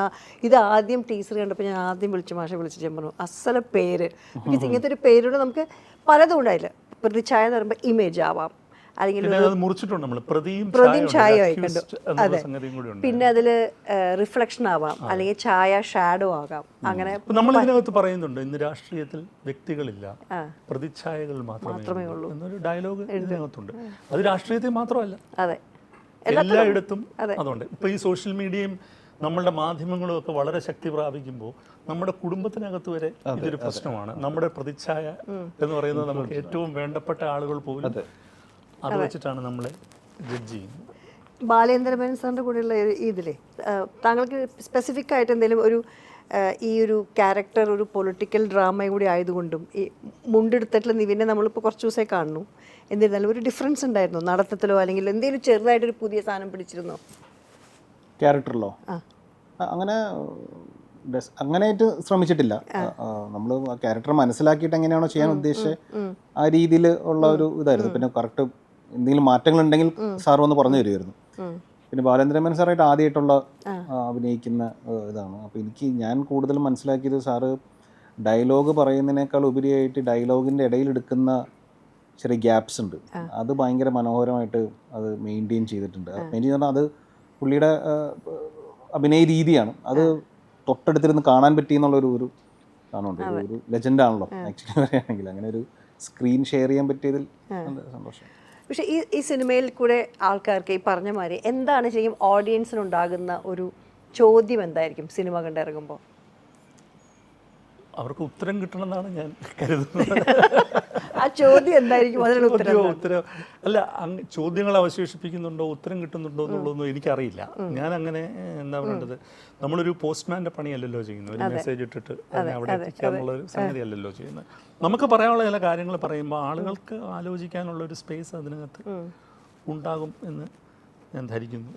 ഇത് ആദ്യം ടീച്ചർ കണ്ടപ്പോൾ ഞാൻ ആദ്യം മാഷെ വിളിച്ച് ഞാൻ പറഞ്ഞു അസല പേര്. ഇങ്ങനത്തെ ഒരു പേരോട് നമുക്ക് പലതും ഉണ്ടായില്ല. പ്രതിച്ഛായ എന്ന് പറയുമ്പോൾ ഇമേജ് ആവാം, അല്ലെങ്കിൽ പ്രതിയും ഛായയായി കണ്ടു. അതെ, പിന്നെ അതിൽ റിഫ്ലക്ഷൻ ആവാം, അല്ലെങ്കിൽ ഛായ ഷാഡോ ആകാം. അങ്ങനെ
നമ്മൾ ഇതിനകത്ത് പറയുന്നുണ്ട്, ഇന്ന് രാഷ്ട്രീയത്തിൽ വ്യക്തികളില്ല, പ്രതിച്ഛായകൾ മാത്രമേ ഉള്ളൂ എന്നൊരു ഡയലോഗ് ഇതിനകത്തുണ്ട്. അത് രാഷ്ട്രീയത്തിൽ മാത്രമല്ല,
അതെ,
എല്ലായിടത്തും അതുകൊണ്ട്. ഇപ്പോൾ ഈ സോഷ്യൽ മീഡിയയും നമ്മളുടെ മാധ്യമങ്ങളും ഒക്കെ വളരെ ശക്തി പ്രാപിക്കുമ്പോൾ നമ്മുടെ കുടുംബത്തിനകത്ത് വരെ ഇതൊരു പ്രശ്നമാണ്. നമ്മുടെ പ്രതിച്ഛായ എന്ന് പറയുന്നത് നമുക്ക് ഏറ്റവും വേണ്ടപ്പെട്ട ആളുകൾ പോലും അത് വെച്ചിട്ടാണ് നമ്മളെ ജഡ്ജ് ചെയ്യുന്നത്.
ബാലേന്ദ്രമേനോൻ സാറിൻ്റെ കൂടെയുള്ള ഇതിലെ താങ്കൾക്ക് സ്പെസിഫിക് ആയിട്ട് എന്തെങ്കിലും ഒരു ഈ ഒരു ക്യാരക്ടർ ഒരു പൊളിറ്റിക്കൽ ഡ്രാമ കൂടി ആയതുകൊണ്ടും ഈ മുണ്ടെടുത്തിട്ടുള്ള നിവിനെ നമ്മളിപ്പോൾ കുറച്ച് ദിവസമായി കാണുന്നു, എന്നിരുന്നാലും ഒരു ഡിഫറൻസ് ഉണ്ടായിരുന്നു നടത്തത്തിലോ അല്ലെങ്കിൽ എന്തെങ്കിലും ചെറുതായിട്ടൊരു പുതിയ സാധനം പിടിച്ചിരുന്നോ?
ക്യാരക്ടറിലോ അങ്ങനെ അങ്ങനെയായിട്ട് ശ്രമിച്ചിട്ടില്ല. നമ്മൾ ആ ക്യാരക്ടർ മനസ്സിലാക്കിയിട്ട് എങ്ങനെയാണോ ചെയ്യാൻ ഉദ്ദേശിച്ചത് ആ രീതിയിൽ ഉള്ള ഒരു ഇതായിരുന്നു. പിന്നെ കറക്റ്റ് എന്തെങ്കിലും മാറ്റങ്ങൾ ഉണ്ടെങ്കിൽ സാർ വന്ന് പറഞ്ഞു തരുമായിരുന്നു. പിന്നെ ബാലേന്ദ്രമേനോൻ സാറായിട്ട് ആദ്യമായിട്ടുള്ള അഭിനയിക്കുന്ന ഇതാണ്. അപ്പോൾ ഞാൻ കൂടുതലും മനസ്സിലാക്കിയത് സാറ് ഡയലോഗ് പറയുന്നതിനേക്കാൾ ഉപരിയായിട്ട് ഡയലോഗിൻ്റെ ഇടയിൽ എടുക്കുന്ന ചെറിയ ഗ്യാപ്സ് ഉണ്ട്, അത് ഭയങ്കര മനോഹരമായിട്ട് അത് മെയിൻറ്റെയിൻ ചെയ്തിട്ടുണ്ട്. മെയിൻറ്റെയിൻ പറഞ്ഞാൽ അത് പുള്ളിയുടെ അഭിനയ രീതിയാണ്. അത് തൊട്ടടുത്തിരുന്ന് കാണാൻ പറ്റിയെന്നുള്ളൊരു ഒരു കാണുന്നുണ്ട്. ഒരു ലെജൻഡാണല്ലോ ആക്ച്വലി പറയുകയാണെങ്കിൽ. അങ്ങനെ ഒരു സ്ക്രീൻ ഷെയർ ചെയ്യാൻ പറ്റിയതിൽ സന്തോഷം.
പക്ഷേ ഈ സിനിമയിൽ കൂടെ ആൾക്കാർക്ക് ഈ പറഞ്ഞ മാതിരി എന്താണ് ശരിക്കും ഓഡിയൻസിനുണ്ടാകുന്ന ഒരു ചോദ്യം എന്തായിരിക്കും സിനിമ കണ്ടിറങ്ങുമ്പോൾ?
അവർക്ക് ഉത്തരം കിട്ടണമെന്നാണ് ഞാൻ കരുതുന്നത്.
ആ ചോദ്യം എന്തായിരിക്കും? അതിനുള്ള ഉത്തരം
അല്ല, ചോദ്യങ്ങൾ അവശേഷിപ്പിക്കുന്നുണ്ടോ, ഉത്തരം കിട്ടുന്നുണ്ടോ എന്നുള്ളതൊന്നും എനിക്കറിയില്ല. ഞാൻ അങ്ങനെ എന്താ പറയേണ്ടത്, നമ്മളൊരു പോസ്റ്റ്മാൻ്റെ പണിയല്ലല്ലോ ചെയ്യുന്നത്. ഒരു മെസ്സേജ് ഇട്ടിട്ട് അതിനെ അവിടെ എത്തിക്കാനുള്ള ഒരു സംഗതി അല്ലല്ലോ ചെയ്യുന്നത്. നമുക്ക് പറയാനുള്ള ചില കാര്യങ്ങൾ പറയുമ്പോൾ ആളുകൾക്ക് ആലോചിക്കാനുള്ള ഒരു സ്പേസ് അതിനകത്ത് ഉണ്ടാകും എന്ന് ഞാൻ ധരിക്കുന്നു.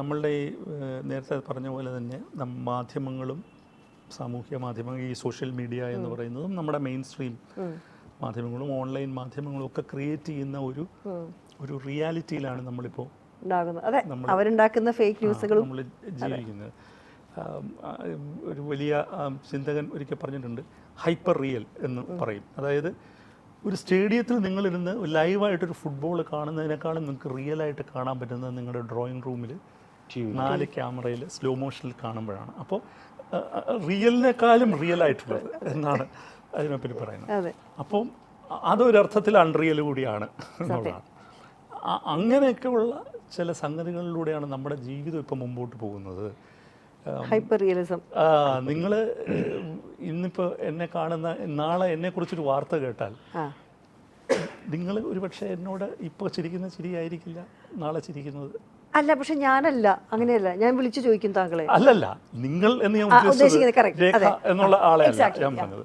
നമ്മളുടെ ഈ നേരത്തെ പറഞ്ഞ പോലെ തന്നെ മാധ്യമങ്ങളും സാമൂഹ്യ മാധ്യമങ്ങൾ, ഈ സോഷ്യൽ മീഡിയ എന്ന് പറയുന്നതും നമ്മുടെ മെയിൻ സ്ട്രീം മാധ്യമങ്ങളും ഓൺലൈൻ മാധ്യമങ്ങളും ഒക്കെ ക്രിയേറ്റ് ചെയ്യുന്ന ഒരു റിയാലിറ്റിയിലാണ് നമ്മളിപ്പോൾ
അവരുണ്ടാക്കുന്ന ഫേക്ക് ന്യൂസുകളും
നമ്മൾ ജീവിക്കുന്നത്. ഒരു വലിയ ചിന്തകൻ ഒരിക്കൽ പറഞ്ഞിട്ടുണ്ട്, ഹൈപ്പർ റിയൽ എന്ന് പറയും. അതായത് ഒരു സ്റ്റേഡിയത്തിൽ നിങ്ങളിരുന്ന് ലൈവായിട്ടൊരു ഫുട്ബോൾ കാണുന്നതിനേക്കാളും നിങ്ങൾക്ക് റിയലായിട്ട് കാണാൻ പറ്റുന്നത് നിങ്ങളുടെ ഡ്രോയിങ് റൂമിൽ 4 ക്യാമറയിൽ സ്ലോ മോഷനിൽ കാണുമ്പോഴാണ്. അപ്പോൾ റിയലിനേക്കാളും റിയൽ ആയിട്ടുള്ളത് എന്നാണ് അതിനെപ്പറ്റി പറയുന്നത്. അപ്പം അതൊരർത്ഥത്തിൽ അൺറിയൽ കൂടിയാണ് എന്നുള്ളതാണ്. അങ്ങനെയൊക്കെയുള്ള ചില സംഗതികളിലൂടെയാണ് നമ്മുടെ ജീവിതം ഇപ്പം മുമ്പോട്ട് പോകുന്നത്.
Hyper realism.
നിങ്ങൾ ഇന്നിപ്പോൾ എന്നെ കാണുന്ന, നാളെ എന്നെക്കുറിച്ചൊരു വാർത്ത കേട്ടാൽ നിങ്ങൾ ഒരുപക്ഷെ എന്നോട് ഇപ്പോൾ ചിരിക്കുന്ന ചിരിയായിരിക്കില്ല നാളെ ചിരിക്കുന്നത്.
അല്ല, പക്ഷെ ഞാനല്ല, അങ്ങനെയല്ല. ഞാൻ വിളിച്ചു ചോദിക്കും താങ്കളെ.
അല്ലല്ല, നിങ്ങൾ എന്ന് ഞാൻ ഉദ്ദേശിച്ചത് രേഖ എന്നുള്ള ആളെ ഞാൻ പറഞ്ഞത്.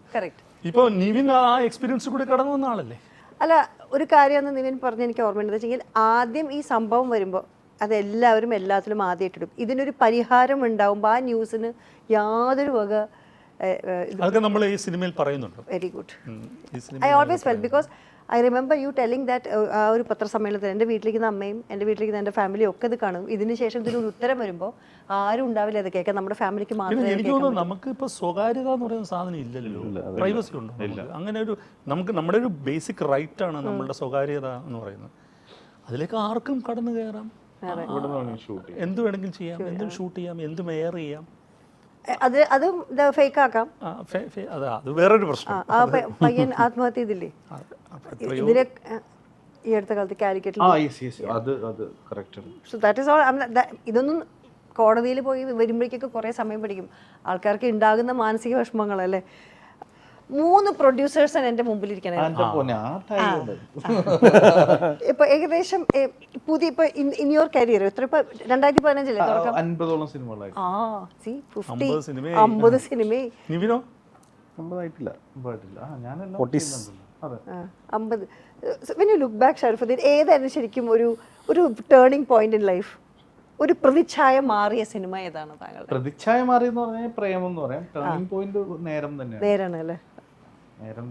ഇപ്പൊ നിവിൻ ആ എക്സ്പീരിയൻസ് കൂടി കടന്നു വന്ന ആളല്ലേ?
അല്ല, ഒരു കാര്യമെന്ന് നിവിൻ പറഞ്ഞ് എനിക്ക് ഓർമ്മയുണ്ടെന്ന് വെച്ചെങ്കിൽ, ആദ്യം ഈ സംഭവം വരുമ്പോൾ അതെല്ലാവരും എല്ലാത്തിലും ആദ്യമായിട്ടിടും. ഇതിനൊരു പരിഹാരം ഉണ്ടാവുമ്പോൾ ആ ന്യൂസിന് യാതൊരു വക.
അതൊക്കെ നമ്മൾ ഈ സിനിമയിൽ പറയുന്നുണ്ട്.
Very good. I always felt because I remember you telling that ആ ഒരു പത്രസമ്മേളനത്തിൽ എൻ്റെ വീട്ടിലിരിക്കുന്ന അമ്മയും എൻ്റെ വീട്ടിലിരിക്കുന്ന എൻ്റെ ഫാമിലിയും ഒക്കെ ഇത് കാണും. ഇതിന് ശേഷം ഇതിനൊരു ഉത്തരം വരുമ്പോൾ ആരും ഉണ്ടാവില്ല അത് കേൾക്കാൻ. നമ്മുടെ ഫാമിലിക്ക് മാത്രമേ.
എനിക്ക് തോന്നുന്നു നമുക്ക് ഇപ്പോൾ സ്വകാര്യത എന്ന് പറയുന്ന സാധനം ഇല്ലല്ലോ, പ്രൈവസി ഉണ്ടോ? അങ്ങനെ ഒരു നമ്മുടെ ഒരു ബേസിക് റൈറ്റ് ആണ് നമ്മളുടെ സ്വകാര്യത എന്ന് പറയുന്നത്. അതിലേക്ക് ആർക്കും കടന്നു കയറാം, എന്ത് വേണമെങ്കിലും ചെയ്യാം, എന്തും ഷൂട്ട് ചെയ്യാം, എന്തും എയർ ചെയ്യാം.
അതും ഫേക്ക് ആക്കാം.
അത് വേറൊരു പ്രശ്നം.
ആ പയ്യൻ ആത്മഹത്യ ചെയ്തില്ലേ ഇതിലെ ഈ അടുത്ത കാലത്ത് കാലിക്കറ്റിൽ? So that is all. ഇതൊന്നും കോടതിയിൽ പോയി വരുമ്പോഴേക്കൊക്കെ കുറേ സമയം പിടിക്കും. ആൾക്കാർക്ക് ഉണ്ടാകുന്ന മാനസിക വിഷമങ്ങളല്ലേ. 3 പ്രൊഡ്യൂസേഴ്സാണ് എൻ്റെ മുമ്പിലിരിക്കണേ. ഇപ്പൊ ഏകദേശം പുതിയ ഇപ്പൊ ഇൻ യുവർ കരിയർ എത്ര, ഇപ്പൊ 2015 തുടക്കം
50ഓളം സിനിമകളായി.
50 സിനിമ.
നിവിനോ?
50 ആയിട്ടില്ല. ഞാനെല്ലാം
50. When you look back Sharafuddin, ഏതായിരുന്നു ശരിക്കും ഒരു ടേണിംഗ് പോയിന്റ് ഇൻ ലൈഫ്? ഒരു പ്രതിച്ഛായ മാറിയ സിനിമ ഏതാണ് താങ്കൾ?
പ്രതിച്ഛായ മാറിയെന്ന് പറഞ്ഞാൽ പ്രേമം എന്ന് പറയാം. ടേണിംഗ് പോയിന്റ് നേരം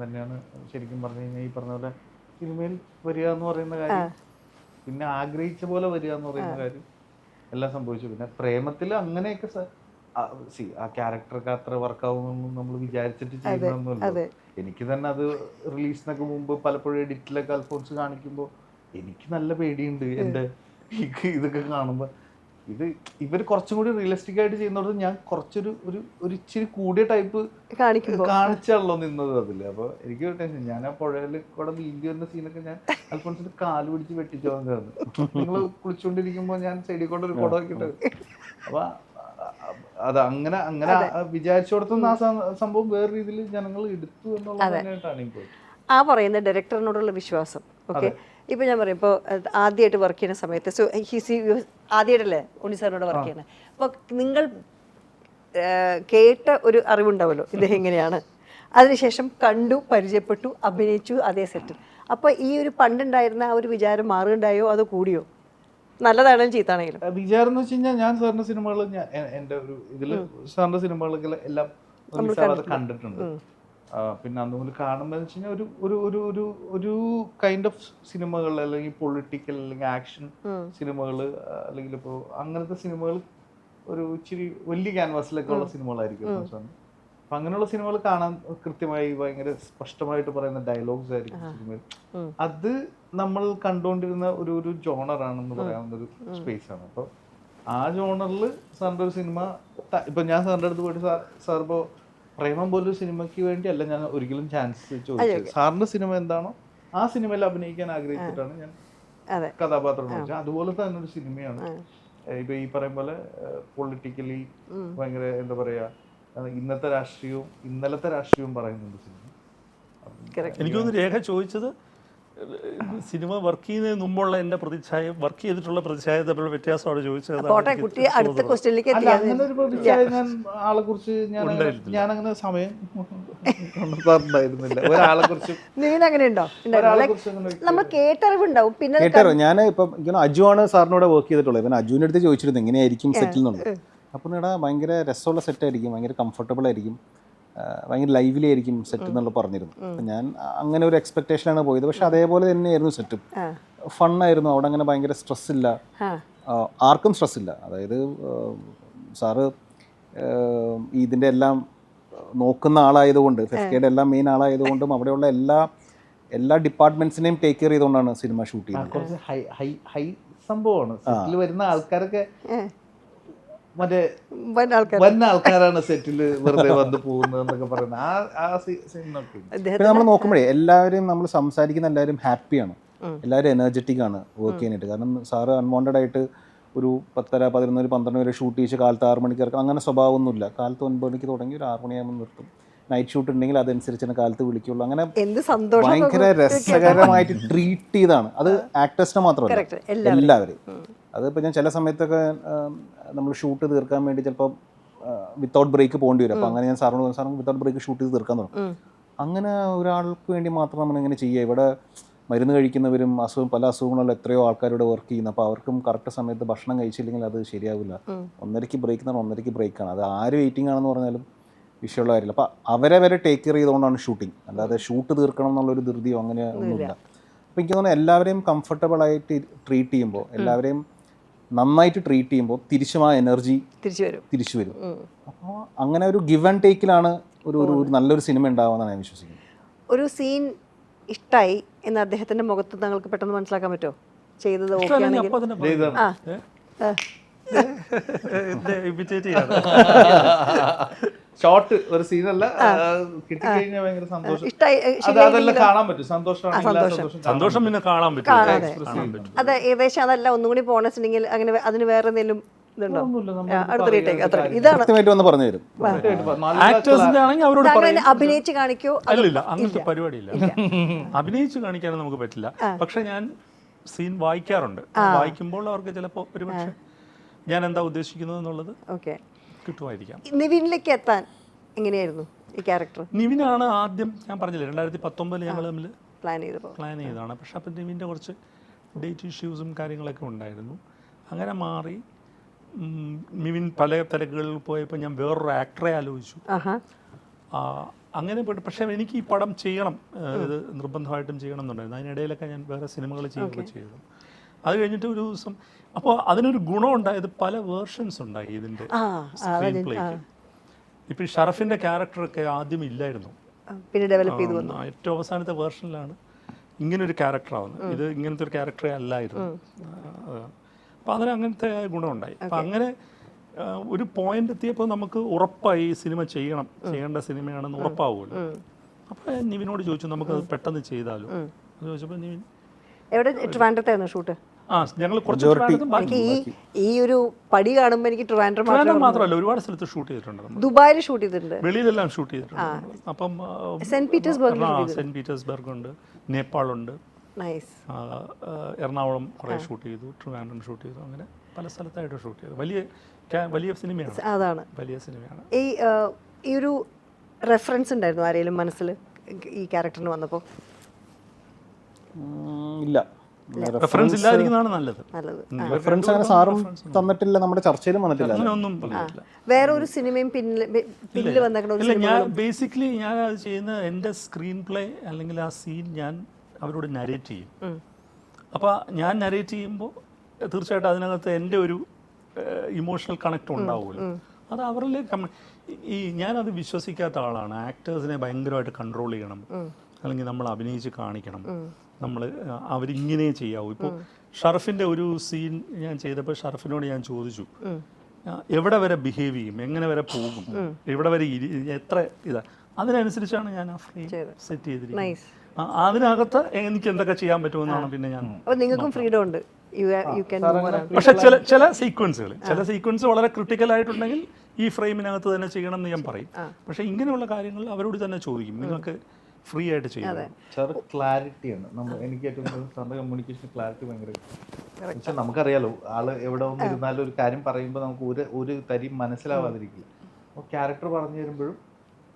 തന്നെയാണ് ശരിക്കും പറഞ്ഞു കഴിഞ്ഞാൽ. ഈ പറഞ്ഞ പോലെ സിനിമയിൽ വരിക എന്ന് പറയുന്ന കാര്യം, പിന്നെ ആഗ്രഹിച്ച പോലെ വരിക എന്ന് പറയുന്ന കാര്യം എല്ലാം സംഭവിച്ചു. പിന്നെ പ്രേമത്തിൽ അങ്ങനെയൊക്കെ ആ ക്യാരക്ടർക്ക് അത്ര വർക്കാവുമെന്ന് നമ്മൾ വിചാരിച്ചിട്ട് ചെയ്യുന്നൊന്നുമല്ല. എനിക്ക് തന്നെ അത് റിലീസിനൊക്കെ മുമ്പ് പലപ്പോഴും എഡിറ്റിലൊക്കെ അൽഫോൺസ് കാണിക്കുമ്പോൾ എനിക്ക് നല്ല പേടിയുണ്ട്. എൻ്റെ ഇതൊക്കെ കാണുമ്പോൾ ഇവർ കുറച്ചും കൂടി റിയലിസ്റ്റിക് ആയിട്ട് ചെയ്യുന്നത് ഞാൻ കുറച്ചൊരു ഇച്ചിരി കൂടിയ ടൈപ്പ് കാണിച്ചാണല്ലോ നിന്നത് അതിൽ. അപ്പോൾ എനിക്ക് ടെൻഷൻ. ഞാൻ ആ പുഴയിൽ കൂടെ നീന്തി വരുന്ന സീനൊക്കെ ഞാൻ അൽഫോൺസിന്റെ കാല് പിടിച്ച് വെട്ടിച്ചോന്ന്. നിങ്ങൾ കുളിച്ചുകൊണ്ടിരിക്കുമ്പോൾ ഞാൻ സൈഡിൽ കൊണ്ട് ഒരു കുട വെക്കിട്ട്. അപ്പൊ അത് അങ്ങനെ വിചാരിച്ചോടത്തുനിന്ന് ആ സംഭവം വേറെ രീതിയിൽ ജനങ്ങൾ എടുത്തു എന്നുള്ളതാണ് എനിക്ക്
ആ പറയുന്ന ഡയറക്ടറിനോടുള്ള വിശ്വാസം. ഓക്കെ, ഇപ്പോൾ ഞാൻ പറയും, ഇപ്പോൾ ആദ്യമായിട്ട് വർക്ക് ചെയ്യുന്ന സമയത്ത്, സോ ആദ്യമായിട്ടല്ലേ ഉണ്ണി സാറിനോട് വർക്ക് ചെയ്യണേ. അപ്പോൾ നിങ്ങൾ കേട്ട ഒരു അറിവുണ്ടാവുമല്ലോ ഇദ്ദേഹം എങ്ങനെയാണ്. അതിനുശേഷം കണ്ടു, പരിചയപ്പെട്ടു, അഭിനയിച്ചു അതേ സെറ്റിൽ. അപ്പോൾ ഈ ഒരു പണ്ടുണ്ടായിരുന്ന ആ ഒരു വിചാരം മാറുകയുണ്ടായോ അതോ കൂടിയോ? നല്ലതാണെങ്കിലും ചീത്താണെങ്കിലും.
വിചാരം എന്ന് വെച്ച് കഴിഞ്ഞാൽ ഞാൻ സാറിന്റെ സിനിമകൾ എൻ്റെ ഒരു ഇതില് സാറിന്റെ സിനിമകളൊക്കെ എല്ലാം കണ്ടിട്ടുണ്ട്. പിന്നെ അതുപോലെ കാണുമ്പോൾ വെച്ച് കഴിഞ്ഞാൽ ഒരു കൈൻഡ് ഓഫ് സിനിമകൾ, അല്ലെങ്കിൽ പൊളിറ്റിക്കൽ അല്ലെങ്കിൽ ആക്ഷൻ സിനിമകൾ, അല്ലെങ്കിൽ ഇപ്പോൾ അങ്ങനത്തെ സിനിമകൾ ഒരു ഇച്ചിരി വലിയ ക്യാൻവാസിലൊക്കെ ഉള്ള സിനിമകളായിരിക്കും. അപ്പൊ അങ്ങനെയുള്ള സിനിമകൾ കാണാൻ കൃത്യമായി ഭയങ്കര സ്പഷ്ടമായിട്ട് പറയുന്ന ഡയലോഗ്സ് ആയിരിക്കും സിനിമയിൽ. അത് നമ്മൾ കണ്ടുകൊണ്ടിരുന്ന ഒരു ജോണറാണെന്ന് പറയാവുന്ന ഒരു സ്പേസ് ആണ്. അപ്പോൾ ആ ജോണറിൽ സാറിൻ്റെ ഒരു സിനിമ ഇപ്പൊ ഞാൻ സാറിൻ്റെ അടുത്ത് പോയിട്ട് സാർ ഇപ്പോൾ പ്രേമം പോലൊരു സിനിമയ്ക്ക് വേണ്ടി അല്ല ഞാൻ ഒരിക്കലും ചാൻസ് ചോദിച്ചത്. സാറിന്റെ സിനിമ എന്താണോ ആ സിനിമയിൽ അഭിനയിക്കാൻ ആഗ്രഹിച്ചിട്ടാണ് ഞാൻ കഥാപാത്രം ചോദിച്ചത്. അതുപോലെ തന്നെ ഒരു സിനിമയാണ് ഇപ്പൊ ഈ പറയും പോലെ പൊളിറ്റിക്കലി ഭയങ്കര എന്താ പറയാ, ഇന്നത്തെ രാഷ്ട്രീയവും ഇന്നലത്തെ രാഷ്ട്രീയവും പറയുന്നുണ്ട് സിനിമ.
എനിക്ക് തോന്നുന്നു രേഖ ചോദിച്ചത് സിനിമ വർക്ക് ചെയ്യുന്നതിന് മുമ്പുള്ള എൻ്റെ പ്രതിച്ഛായ, വർക്ക് ചെയ്തിട്ടുള്ള പ്രതിച്ഛായ തമ്മിലുള്ള വ്യത്യാസമാണ് ചോദിച്ചത്.
അങ്ങനെ ഒരു പ്രതിച്ഛായ ഞാൻ ആളെ കുറിച്ച് ഞാൻ അങ്ങനെ സമയം കണ്ടെത്താറുണ്ടായിരുന്നില്ല ഒരാളെ കുറിച്ച്.
ഞാൻ ഇപ്പം അജു ആണ് സാറിനോട് വർക്ക് ചെയ്തിട്ടുള്ളത്. ഇവൻ അജുവിൻ്റെ അടുത്ത് ചോദിച്ചിരുന്നു എങ്ങനെയായിരിക്കും സെറ്റിൽ എന്നുള്ളത്. അപ്പം ഇടാ ഭയങ്കര രസമുള്ള സെറ്റായിരിക്കും, ഭയങ്കര കംഫർട്ടബിൾ ആയിരിക്കും, ഭയങ്കര ലൈവ്ലി ആയിരിക്കും സെറ്റ് എന്നുള്ളത് പറഞ്ഞിരുന്നു. അപ്പം ഞാൻ അങ്ങനെ ഒരു എക്സ്പെക്ടേഷനാണ് പോയത്. പക്ഷെ അതേപോലെ തന്നെയായിരുന്നു സെറ്റും. ഫണ്ണായിരുന്നു. അവിടെ അങ്ങനെ ഭയങ്കര സ്ട്രെസ് ഇല്ല, ആർക്കും സ്ട്രെസ് ഇല്ല. അതായത് സാറ് ഇതിൻ്റെ എല്ലാം നോക്കുന്ന ആളായതുകൊണ്ട്, ഫെഫ്കയുടെ എല്ലാം മെയിൻ ആളായതുകൊണ്ടും അവിടെയുള്ള എല്ലാ ഡിപ്പാർട്ട്മെന്റ്സിനെയും ടേക്ക് കെയർ ചെയ്തുകൊണ്ടാണ് സിനിമ ഷൂട്ട് ചെയ്യുന്നത്.
കുറച്ച് ഹൈ സംഭവമാണ്. സെറ്റിൽ വരുന്ന ആൾക്കാരൊക്കെ മറ്റേ വന്ന ആൾക്കാരാണ് സെറ്റില് വെറുതെ വന്ന് പോകുന്നതെന്നൊക്കെ പറയുന്നത്.
നമ്മൾ നോക്കുമ്പോഴേ എല്ലാവരും നമ്മൾ സംസാരിക്കുന്ന എല്ലാവരും ഹാപ്പിയാണ്, എല്ലാവരും എനർജറ്റിക് ആണ് വർക്ക് ചെയ്യാനായിട്ട്. കാരണം സാറ് അൺവാണ്ടഡ് ആയിട്ട് ഒരു 10:30, 11, 12 വരെ ഷൂട്ട് ചെയ്ത് കാലത്ത് 6 മണിക്ക് ഇറക്കാം, അങ്ങനെ സ്വഭാവമൊന്നുമില്ല. കാലത്ത് 9 മണിക്ക് തുടങ്ങി ഒരു 6 മണിയാകുമ്പോൾ നിർത്തും. നൈറ്റ് ഷൂട്ട് ഉണ്ടെങ്കിൽ അതനുസരിച്ചാണ് കാലത്ത് വിളിക്കുള്ളൂ. അങ്ങനെ ഭയങ്കര രസകരമായിട്ട് ട്രീറ്റ് ചെയ്താണ്. അത് ആക്ടേഴ്സിനെ മാത്രമല്ല എല്ലാവരും. അതിപ്പോൾ ഞാൻ ചില സമയത്തൊക്കെ നമ്മൾ ഷൂട്ട് തീർക്കാൻ വേണ്ടി ചിലപ്പോൾ വിത്തൗട്ട് ബ്രേക്ക് പോകേണ്ടി വരും. അപ്പോൾ അങ്ങനെ ഞാൻ സാറിനോട് സാറിന് വിത്തൗട്ട് ബ്രേക്ക് ഷൂട്ട് ചെയ്ത് തീർക്കാൻ തുടങ്ങും. അങ്ങനെ ഒരാൾക്ക് വേണ്ടി മാത്രം നമ്മളിങ്ങനെ ചെയ്യുക. ഇവിടെ മരുന്ന് കഴിക്കുന്നവരും പല അസുഖങ്ങളുള്ള എത്രയോ ആൾക്കാരോട് വർക്ക് ചെയ്യുന്നു. അപ്പോൾ അവർക്കും കറക്റ്റ് സമയത്ത് ഭക്ഷണം കഴിച്ചില്ലെങ്കിൽ അത് ശരിയാവില്ല. 1:30 ബ്രേക്ക് എന്ന് പറഞ്ഞാൽ 1:30 ബ്രേക്കാണ്. അത് ആര് വെയിറ്റിംഗ് ആണെന്ന് പറഞ്ഞാലും വിഷയമുള്ള കാര്യമില്ല. അപ്പോൾ അവരെ വരെ ടേക്ക് കെയർ ചെയ്തുകൊണ്ടാണ് ഷൂട്ടിങ്, അല്ലാതെ ഷൂട്ട് തീർക്കണം എന്നുള്ളൊരു ധൃതിയോ അങ്ങനെ ഒന്നുമില്ല. അപ്പോൾ എനിക്ക് തോന്നുന്നു എല്ലാവരെയും കംഫർട്ടബിളായിട്ട് ട്രീറ്റ് ചെയ്യുമ്പോൾ, എല്ലാവരെയും നന്നായിട്ട് ട്രീറ്റ് ചെയ്യുമ്പോൾ തിരിച്ചും ആ എനർജി തിരിച്ചു വരും. അപ്പോൾ അങ്ങനെ ഒരു ഗിവ് ആൻഡ് ടേക്കിലാണ് ഒരു നല്ലൊരു സിനിമ ഉണ്ടാവുമെന്നാണ് ഞാൻ വിശ്വസിക്കുന്നത്.
ഒരു സീൻ ഇഷ്ടമായി എന്ന് അദ്ദേഹത്തിന്റെ മുഖത്ത് നിങ്ങൾക്ക് പെട്ടെന്ന് മനസ്സിലാക്കാൻ പറ്റുമോ? ചെയ്തത്
ഷോർട്ട് ഒരു സീനല്ല, കിട്ടിക്കഴിഞ്ഞാൽ ഭയങ്കര സന്തോഷം. അതെല്ലാം കാണാൻ പറ്റും. സന്തോഷം പിന്നെ കാണാൻ പറ്റും.
അതെ, ഏകദേശം അതല്ല ഒന്നും കൂടി പോണെന്നുണ്ടെങ്കിൽ അങ്ങനെ അതിന് വേറെ എന്തെങ്കിലും അഭിനയിച്ച് കാണിക്കോ?
അല്ലല്ല, അങ്ങനത്തെ പരിപാടിയില്ല. അഭിനയിച്ച് കാണിക്കാനും നമുക്ക് പറ്റില്ല. പക്ഷെ ഞാൻ സീൻ വായിക്കാറുണ്ട്. വായിക്കുമ്പോൾ അവർക്ക് ചിലപ്പോൾ ഒരുപക്ഷെ ഞാൻ എന്താ ഉദ്ദേശിക്കുന്നത് എന്നുള്ളത് കിട്ടുമായിരിക്കാം.
നിവിനിലേക്ക് എത്താൻ എങ്ങനെയായിരുന്നു ഈ ക്യാരക്ടർ?
നിവിനാണ് ആദ്യം, ഞാൻ പറഞ്ഞില്ലേ 2019 ഞങ്ങൾ തമ്മിൽ
പ്ലാൻ
ചെയ്തതാണ്. പക്ഷെ അപ്പം നിവിൻ്റെ കുറച്ച് ഡേറ്റ് ഇഷ്യൂസും കാര്യങ്ങളൊക്കെ ഉണ്ടായിരുന്നു. അങ്ങനെ മാറി നിവിൻ പല തിരക്കുകളിൽ പോയപ്പോൾ ഞാൻ വേറൊരു ആക്ടറെ ആലോചിച്ചു. അങ്ങനെ പോയിട്ട് പക്ഷേ എനിക്ക് ഈ പടം ചെയ്യണം, ഇത് നിർബന്ധമായിട്ടും ചെയ്യണം എന്നുണ്ടായിരുന്നു. അതിനിടയിലൊക്കെ ഞാൻ വേറെ സിനിമകൾ ചെയ്യുകയൊക്കെ ചെയ്തു. അത് കഴിഞ്ഞിട്ട് ഒരു ദിവസം അപ്പോൾ അതിനൊരു ഗുണമുണ്ടായത് പല വേർഷൻസ് ഉണ്ടായി ഇതിൻ്റെ സ്ക്രീൻ പ്ലേക്ക്. ഇപ്പോൾ ഷറഫിൻ്റെ ക്യാരക്ടറൊക്കെ ആദ്യം ഇല്ലായിരുന്നു,
പിന്നെ ഡെവലപ്പ് ചെയ്തു വന്നു.
ഏറ്റവും അവസാനത്തെ വേർഷനിലാണ് ഇങ്ങനൊരു ക്യാരക്ടറാവുന്നത്. ഇത് ഇങ്ങനത്തെ ഒരു ക്യാരക്ടറേ അല്ലായിരുന്നു. അപ്പോൾ അതിന് അങ്ങനത്തെ ഗുണമുണ്ടായി. അപ്പം അങ്ങനെ ഒരു പോയിന്റ് എത്തിയപ്പോൾ നമുക്ക് ഉറപ്പായി ഈ സിനിമ ചെയ്യേണ്ട സിനിമയാണെന്ന് ഉറപ്പാവുമല്ലോ. അപ്പോൾ നിവിനോട് ചോദിച്ചു നമുക്കത് പെട്ടെന്ന് ചെയ്താലോ അത് ചോദിച്ചപ്പോൾ നിവിൻ
എവിടെ? ട്രിവാൻഡ്രത്തായിരുന്നു ഷൂട്ട്.
ഞങ്ങൾ
ഈ ഒരു പടി കാണുമ്പോൾ എനിക്ക് ട്രിവാൻഡ്രം
മാത്രമല്ല ഒരുപാട് സ്ഥലത്ത് ഷൂട്ട് ചെയ്തിട്ടുണ്ട്.
ദുബായിൽ ഷൂട്ട് ചെയ്തിട്ടുണ്ട്,
വെളിയിലെല്ലാം ഷൂട്ട് ചെയ്തിട്ടുണ്ട്. അപ്പം
സെന്റ്
പീറ്റേഴ്സ്ബർഗ് ഉണ്ട്, നേപ്പാളുണ്ട്, എറണാകുളം കുറേ ഷൂട്ട് ചെയ്തു, ട്രിവാൻഡ്രം ഷൂട്ട് ചെയ്തു, അങ്ങനെ പല സ്ഥലത്തായിട്ട് ഷൂട്ട് ചെയ്തു. വലിയ സിനിമയാണ്.
അതാണ്
വലിയ സിനിമയാണ്.
ഈ ഒരു റെഫറൻസ് ഉണ്ടായിരുന്നു ആരെങ്കിലും മനസ്സിൽ ഈ ക്യാരക്ടറിന് വന്നപ്പോൾ?
ഇല്ല.
റെഫറൻസ് ഇല്ലാതിരിക്കുന്നതാണ് നല്ലത്.
നല്ലത്.
റെഫറൻസ് അങ്ങനെ സാറും തന്നിട്ടില്ല, നമ്മുടെ ചർച്ചയിലും വന്നിട്ടില്ല.
അങ്ങനെയൊന്നും പറഞ്ഞിട്ടില്ല.
വേറെ ഒരു സിനിമയും പിന്നിൽ വന്നേക്കണ
ഇല്ല, ഞാൻ ബേസിക്കലി ഞാൻ അത് ചെയ്യുന്ന എൻ്റെ സ്ക്രീൻ പ്ലേ അല്ലെങ്കിൽ ആ സീൻ ഞാൻ അവരോട് നരേറ്റ് ചെയ്യും. അപ്പോൾ ഞാൻ നരേറ്റ് ചെയ്യുമ്പോൾ തീർച്ചയായിട്ടും അതിനകത്ത് എൻ്റെ ഒരു ഇമോഷണൽ കണക്ട് ഉണ്ടാവുമല്ലോ. അത് അവരിലേക്ക് ഞാനത് വിശ്വസിക്കാത്ത ആളാണ്. ആക്ടേഴ്സിനെ ഭയങ്കരമായിട്ട് കൺട്രോൾ ചെയ്യണം, അല്ലെങ്കിൽ നമ്മൾ അഭിനയിച്ച് കാണിക്കണം, നമ്മൾ അവരിങ്ങനെ ചെയ്യാവൂ. ഇപ്പോൾ ഷറഫിൻ്റെ ഒരു സീൻ ഞാൻ ചെയ്തപ്പോൾ ഷറഫിനോട് ഞാൻ ചോദിച്ചു, എവിടെ വരെ ബിഹേവ് ചെയ്യും, എങ്ങനെ വരെ പോകും, എവിടെ വരെ എത്ര ഇതാ, അതിനനുസരിച്ചാണ് ഞാൻ ആ ഫ്രെയിം സെറ്റ് ചെയ്തിരിക്കുന്നത്. അതിനകത്ത് എനിക്ക് എന്തൊക്കെ ചെയ്യാൻ പറ്റുമെന്നാണ് പിന്നെ ഞാൻ.
നിങ്ങൾക്കും ഫ്രീഡം ഉണ്ട്.
പക്ഷെ ചില സീക്വൻസ് വളരെ ക്രിട്ടിക്കൽ ആയിട്ടുണ്ടെങ്കിൽ ഈ ഫ്രെയിമിനകത്ത് തന്നെ ചെയ്യണം എന്ന് ഞാൻ പറയും. പക്ഷെ ഇങ്ങനെയുള്ള കാര്യങ്ങൾ അവരോട് തന്നെ ചോദിക്കും, നിങ്ങൾക്ക് ഫ്രീ ആയിട്ട് ചെയ്യാം.
സാർ ക്ലാരിറ്റിയാണ് എനിക്ക് ഏറ്റവും കൂടുതൽ സാറിന്റെ കമ്മ്യൂണിക്കേഷൻ ക്ലാരിറ്റി ഭയങ്കര. നമുക്കറിയാലോ ആള് എവിടെ വന്നിരുന്നാലും ഒരു കാര്യം പറയുമ്പോൾ നമുക്ക് ഒരു തരി മനസ്സിലാവാതിരിക്കില്ല. അപ്പോൾ ക്യാരക്ടർ പറഞ്ഞു തരുമ്പോഴും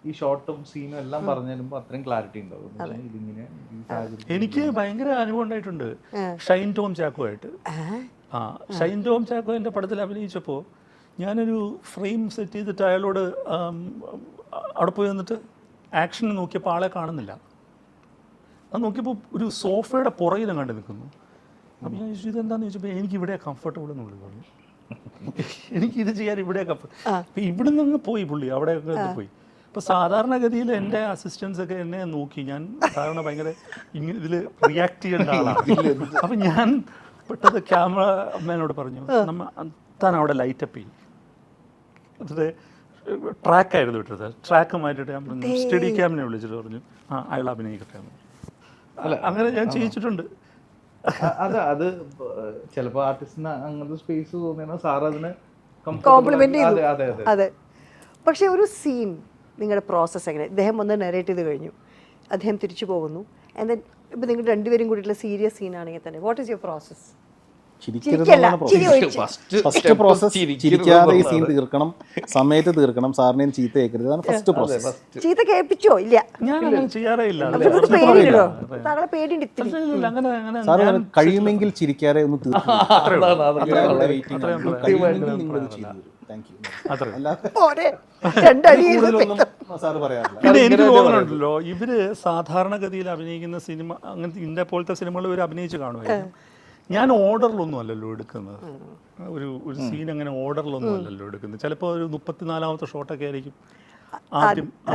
ഈ ഷോർട്ടും സീനും എല്ലാം പറഞ്ഞു തരുമ്പോൾ അത്രയും ക്ലാരിറ്റി ഉണ്ടാവും. ഇതിങ്ങനെ
എനിക്ക് ഭയങ്കര അനുഭവം ഉണ്ടായിട്ടുണ്ട് ഷൈൻ ടോം ചാക്കോ ആയിട്ട്. ഷൈൻ ടോം ചാക്കോ എൻ്റെ പടത്തിൽ അഭിനയിച്ചപ്പോൾ ഞാനൊരു ഫ്രെയിം സെറ്റ് ചെയ്തിട്ട് അയാളോട് അവിടെ പോയി വന്നിട്ട് ആക്ഷൻ നോക്കിയപ്പോൾ ആളെ കാണുന്നില്ല. അത് നോക്കിയപ്പോൾ ഒരു സോഫയുടെ പുറകിലും കണ്ടു നിൽക്കുന്നു. അപ്പോൾ ഞാൻ ചോദിച്ചു ഇതെന്താണെന്ന് ചോദിച്ചപ്പോൾ എനിക്ക് ഇവിടെ കംഫർട്ടബിൾ എന്നുള്ളത് പറഞ്ഞു. എനിക്കിത് ചെയ്യാൻ ഇവിടെ കംഫർട്ട്. അപ്പോൾ ഇവിടെ നിന്ന് പോയി പുള്ളി അവിടെയൊക്കെ പോയി. അപ്പോൾ സാധാരണഗതിയിൽ എൻ്റെ അസിസ്റ്റൻസ് ഒക്കെ എന്നെ നോക്കി, ഞാൻ സാധാരണ ഭയങ്കര ഇതിൽ റിയാക്ട് ചെയ്യേണ്ട ആളാണ്. അപ്പം ഞാൻ പെട്ടത് ക്യാമറമാനോട് പറഞ്ഞു, താൻ അവിടെ ലൈറ്റപ്പ് ചെയ്യും. എന്നിട്ട് ട്രാക്കായിരുന്നു വിട്ടത്. ട്രാക്ക് മാറ്റിയിട്ട് ഞാൻ പറഞ്ഞു സ്റ്റഡി ക്യാമിനെ വിളിച്ചിട്ട് പറഞ്ഞു അയാൾ അഭിനയിക്കട്ടെ. അങ്ങനെ ഞാൻ ചെയ്യിച്ചിട്ടുണ്ട്.
അത് ചിലപ്പോൾ ആർട്ടിസ്റ്റിന് അങ്ങനത്തെ സ്പേസ് തോന്നിയാൽ സാർ അതിന്
കോംപ്ലിമെന്റ് ചെയ്തു. അതെ. പക്ഷേ ഒരു സീൻ നിങ്ങളുടെ പ്രോസസ്സ് എങ്ങനെ? അദ്ദേഹം വന്ന് നരേറ്റ് ചെയ്ത് കഴിഞ്ഞു, അദ്ദേഹം തിരിച്ചു പോകുന്നു, ആൻഡ് ദെൻ ഇപ്പം നിങ്ങൾ രണ്ടുപേരും കൂടിയിട്ടുള്ള സീരിയസ് സീനാണെങ്കിൽ തന്നെ what is your process?
First process ചിരിക്കാതെ ഈ സീൻ തീർക്കണം, സമയത്ത് തീർക്കണം, സാറിനെയും ചീത്ത കേൾക്കരുത്. അതാണ് ഫസ്റ്റ് പ്രോസസ്.
ചീത്ത കേൾപ്പിച്ചോ? ഇല്ല,
ഞാൻ അങ്ങനെ ചെയ്യാറേ ഇല്ല.
താങ്കളെ പേടിയുണ്ട് ഇത്തിരി.
സാർ കഴിയുമെങ്കിൽ ചിരിക്കാതെ ഒന്ന് തീർക്കും.
പിന്നെ എനിക്ക് തോന്നുന്നുണ്ടല്ലോ ഇവര് സാധാരണഗതിയിൽ അഭിനയിക്കുന്ന സിനിമ, അങ്ങനത്തെ ഇന്ന പോലത്തെ സിനിമകൾ ഇവർ അഭിനയിച്ച് കാണുമായിരുന്നു. ഞാൻ ഓർഡറിലൊന്നും അല്ലല്ലോ എടുക്കുന്നത്. ഒരു സീൻ അങ്ങനെ ഓർഡറിലൊന്നും അല്ലല്ലോ എടുക്കുന്നത്. ചിലപ്പോൾ ഒരു 34ാമത്തെ ഷോട്ടൊക്കെ ആയിരിക്കും